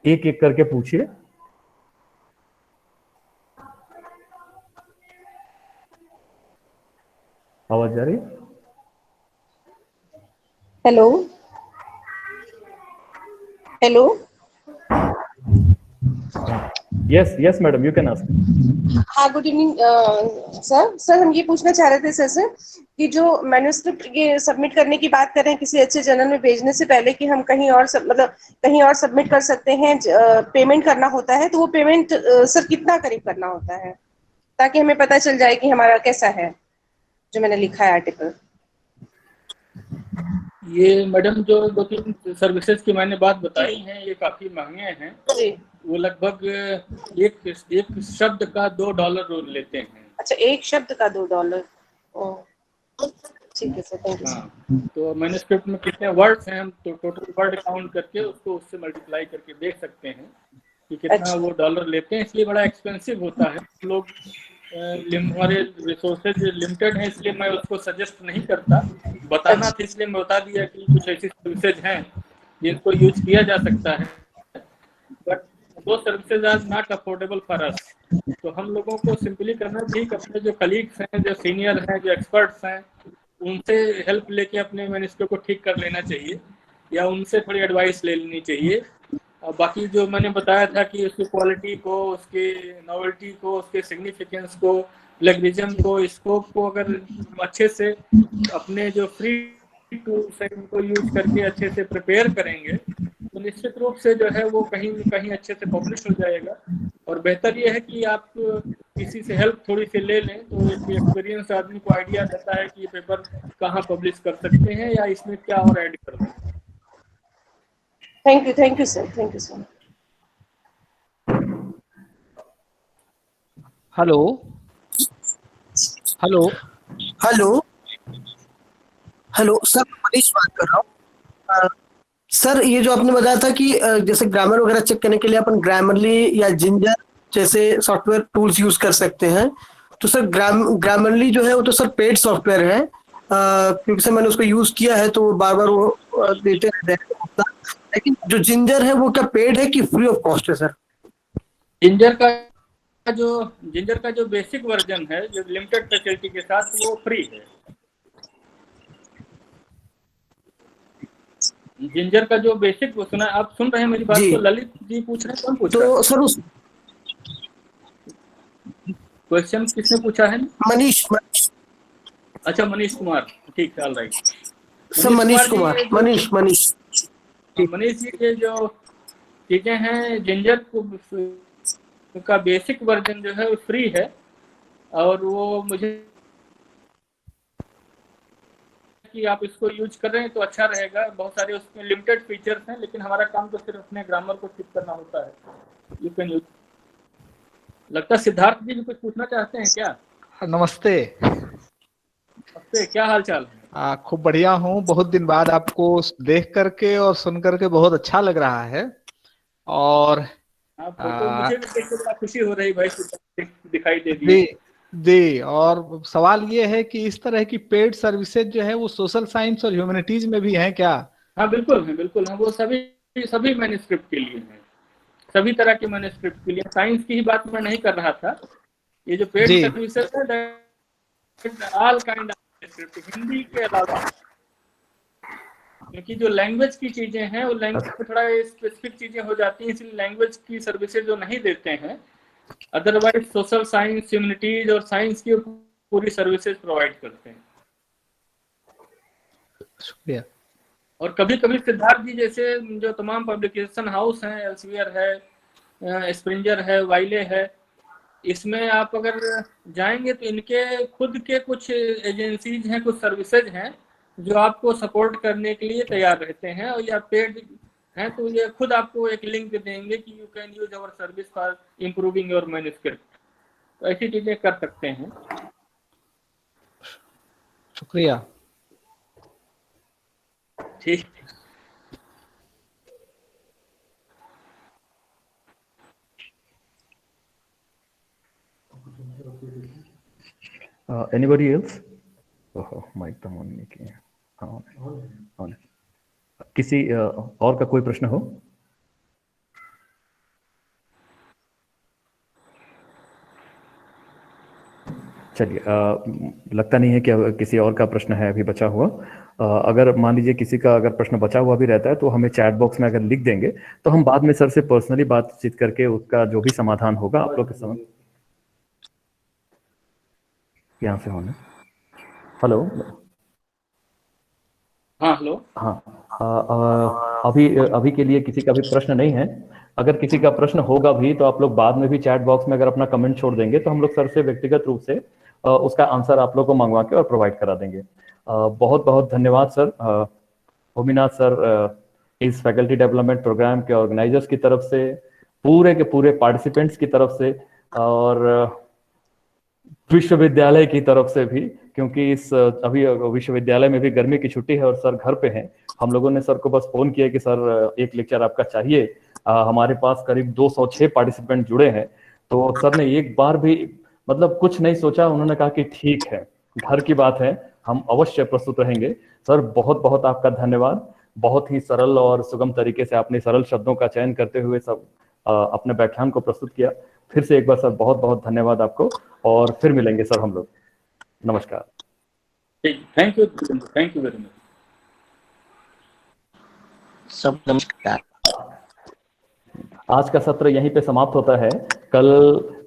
Speaker 1: एक एक करके पूछिए। आवाज जा रही है?
Speaker 4: Hello hello.
Speaker 1: Yes madam, you can ask.
Speaker 4: हाँ, गुड इवनिंग सर। हम ये पूछना चाह रहे थे सर से कि जो मैन्युस्क्रिप्ट ये सबमिट करने की बात कर रहे हैं किसी अच्छे जर्नल में भेजने से पहले कि हम कहीं और मतलब कहीं और सबमिट कर सकते हैं, पेमेंट करना होता है, तो वो पेमेंट सर कितना करीब करना होता है ताकि हमें पता चल जाए कि हमारा कैसा है जो मैंने लिखा है आर्टिकल।
Speaker 2: ये मैडम जो 2-3 सर्विसेज की मैंने बात बताई हैं ये काफी महंगे हैं
Speaker 4: जी।
Speaker 2: वो लगभग एक शब्द का $2 लेते हैं।
Speaker 4: अच्छा, एक शब्द का $2। ठीक है सर, थैंक यू सर।
Speaker 2: हाँ, तो मैन्युस्क्रिप्ट में कितने वर्ड्स हैं हम तो टोटल वर्ड काउंट करके उसको उससे मल्टीप्लाई करके देख सकते हैं कि कितना वो डॉलर लेते हैं। इसलिए बड़ा एक्सपेंसिव होता है। लोग हमारे रिसोर्सेज लिमिटेड हैं इसलिए मैं उसको सजेस्ट नहीं करता। बताना था इसलिए मैं बता दिया कि कुछ ऐसी सर्विसेज हैं जिनको यूज किया जा सकता है, but those services are not affordable for us. तो हम लोगों को सिंपली करना चाहिए कि अपने जो कलीग्स हैं, जो सीनियर हैं, जो एक्सपर्ट्स हैं, उनसे हेल्प लेके अपने मैन्युस्क्रिप्ट को ठीक कर लेना चाहिए या उनसे थोड़ी एडवाइस ले लेनी चाहिए। बाकी जो मैंने बताया था कि उसकी क्वालिटी को, उसके नॉवेल्टी को, उसके सिग्निफिकेंस को, प्लेगरिज्म को, स्कोप को अगर अच्छे से अपने जो फ्री टूल्स हैं उनको यूज करके अच्छे से प्रिपेयर करेंगे तो निश्चित रूप से जो है वो कहीं न कहीं अच्छे से पब्लिश हो जाएगा। और बेहतर ये है कि आप किसी से हेल्प थोड़ी सी ले लें तो एक एक्सपीरियंस आदमी को आइडिया रहता है कि ये पेपर कहाँ पब्लिश कर सकते हैं या इसमें क्या और ऐड कर दें।
Speaker 4: Thank you sir, thank you sir.
Speaker 5: Hello hello
Speaker 6: hello hello sir, Manish बात कर रहा हूँ।
Speaker 5: सर ये जो आपने बताया था कि जैसे ग्रामर वगैरह चेक करने के लिए अपन ग्रामरली या जिंजर जैसे सॉफ्टवेयर टूल्स यूज कर सकते हैं, तो सर ग्रामरली जो है वो तो सर पेड सॉफ्टवेयर है, क्योंकि सर मैंने उसको यूज किया है तो बार बार वो देते रहते हैं। लेकिन जो जिंजर है वो क्या पेड है कि फ्री ऑफ कॉस्ट है सर?
Speaker 2: जिंजर जो जिंजर का जो बेसिक वर्जन है, जो लिमिटेड फैसिलिटी के साथ, वो फ्री है। जिंजर का जो बेसिक, वो सुना, आप सुन रहे हैं मेरी बात
Speaker 5: जी।
Speaker 2: को? ललित जी पूछ रहे हैं, कौन पूछ रहा है?
Speaker 5: तो सर उस
Speaker 2: क्वेश्चन किसने पूछा है?
Speaker 5: मनीष
Speaker 2: अच्छा, मनीष कुमार, ठीक है, all right.
Speaker 5: Sir Manish Kumar
Speaker 2: ji,
Speaker 5: Manish Manish
Speaker 2: Manish ji, ये जो चीजें हैं, जिंजर का बेसिक वर्जन जो है वो फ्री है, और वो मुझे कि आप इसको यूज कर रहे हैं तो अच्छा रहेगा। बहुत सारे उसमें लिमिटेड फीचर्स हैं, लेकिन हमारा काम तो सिर्फ अपने ग्रामर को ठीक करना होता है। You can use. लगता है सिद्धार्थ जी भी कुछ पूछना चाहते हैं क्या?
Speaker 6: नमस्ते।
Speaker 2: नमस्ते, क्या हाल चाल है?
Speaker 6: खूब बढ़िया हूँ। बहुत दिन बाद आपको देख करके और सुन करके बहुत अच्छा लग रहा है। और
Speaker 2: आपको तो मुझे भी देख के बड़ा खुशी हो रही भाई, दिखाई दे
Speaker 6: जी
Speaker 2: दिए।
Speaker 6: जी, और सवाल ये है कि इस तरह की पेड सर्विसेज जो है वो सोशल साइंस और ह्यूमैनिटीज में भी हैं क्या?
Speaker 2: हाँ बिल्कुल है, बिल्कुल है। वो सभी सभी मैन्युस्क्रिप्ट के लिए है, सभी तरह के मैन्युस्क्रिप्ट के लिए। साइंस की ही बात मैं नहीं कर रहा था। ये जो पेड
Speaker 6: जी
Speaker 2: सर्विसेज है, all kind of manuscript, Hindi के अलावा, क्योंकि जो लैंग्वेज की चीजें हैं वो लैंग्वेज में थोड़ा स्पेसिफिक चीजें हो जाती हैं, इसलिए लैंग्वेज की सर्विसेज जो नहीं देते हैं। अदरवाइज सोशल साइंस, ह्यूमैनिटीज और साइंस की पूरी सर्विसेज प्रोवाइड करते हैं।
Speaker 6: शुक्रिया।
Speaker 2: और कभी कभी सिद्धार्थ जी जैसे जो तमाम पब्लिकेशन हाउस हैं, एल्सवियर है, स्प्रिंजर है, वाइले है, इसमें आप अगर जाएंगे तो इनके खुद के कुछ एजेंसीज हैं, कुछ सर्विसेज हैं जो आपको सपोर्ट करने के लिए तैयार रहते हैं, और या पेड हैं तो ये खुद आपको एक लिंक देंगे कि you can use our service for improving your manuscript. तो ऐसी चीजें कर सकते हैं।
Speaker 6: शुक्रिया।
Speaker 2: ठीक।
Speaker 1: Anybody else? माइक तो ऑन नहीं किया। हाँ, ऑन। किसी और का कोई प्रश्न हो? चलिए, लगता नहीं है कि किसी और का प्रश्न है अभी बचा हुआ। अगर मान लीजिए किसी का अगर प्रश्न बचा हुआ भी रहता है तो हमें चैट बॉक्स में अगर लिख देंगे तो हम बाद में सर से पर्सनली बातचीत करके उसका जो भी समाधान होगा आप लोग के समझ। यहाँ से होना। हेलो।
Speaker 2: हाँ हेलो।
Speaker 1: हाँ, अभी के लिए किसी का भी प्रश्न नहीं है। अगर किसी का प्रश्न होगा भी तो आप लोग बाद में भी चैट बॉक्स में अगर अपना कमेंट छोड़ देंगे तो हम लोग सर से व्यक्तिगत रूप से उसका आंसर आप लोग को मंगवा के और प्रोवाइड करा देंगे। बहुत बहुत धन्यवाद सर। भूमिनाथ सर, इस फैकल्टी डेवलपमेंट प्रोग्राम के ऑर्गेनाइजर्स की तरफ से, पूरे के पूरे पार्टिसिपेंट्स की तरफ से, और विश्वविद्यालय की तरफ से भी, क्योंकि इस अभी विश्वविद्यालय में भी गर्मी की छुट्टी है और सर घर पे हैं। हम लोगों ने सर को बस फोन किया कि सर एक लेक्चर आपका चाहिए। हमारे पास करीब 206 पार्टिसिपेंट जुड़े हैं, तो सर ने एक बार भी मतलब कुछ नहीं सोचा, उन्होंने कहा कि ठीक है, घर की बात है, हम अवश्य प्रस्तुत रहेंगे। सर बहुत बहुत आपका धन्यवाद। बहुत ही सरल और सुगम तरीके से आपने सरल शब्दों का चयन करते हुए सब अपने व्याख्यान को प्रस्तुत किया। फिर से एक बार सर बहुत बहुत धन्यवाद आपको, और फिर मिलेंगे सर हम लोग। नमस्कार।
Speaker 2: Thank you very much.
Speaker 7: सब नमस्कार।
Speaker 1: आज का सत्र यहीं पे समाप्त होता है। कल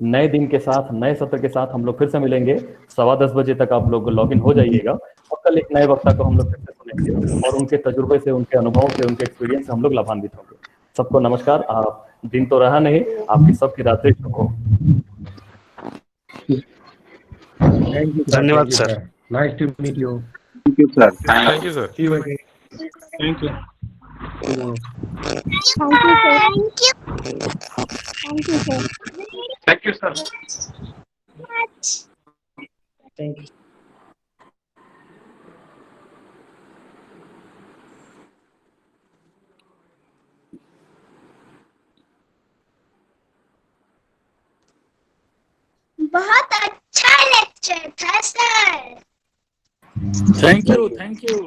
Speaker 1: नए दिन के साथ, नए सत्र के साथ हम लोग फिर से मिलेंगे। 10:15 बजे तक आप लोग लॉगिन हो जाइएगा, और कल एक नए वक्ता को हम लोग फिर से सुनेंगे और उनके तजुर्बे से, उनके अनुभव से, उनके एक्सपीरियंस से हम लोग लाभान्वित होंगे। सबको नमस्कार। आप दिन तो रहा नहीं, आपकी सबकी रात्रि शुभ हो।
Speaker 8: धन्यवाद sir.
Speaker 9: Nice to meet you.
Speaker 8: Thank you sir.
Speaker 10: Thank you sir.
Speaker 9: See you again.
Speaker 2: Thank you.
Speaker 8: Thank you sir.
Speaker 9: Thank you.
Speaker 8: बहुत अच्छा लेक्चर था sir.
Speaker 2: Thank you, thank you.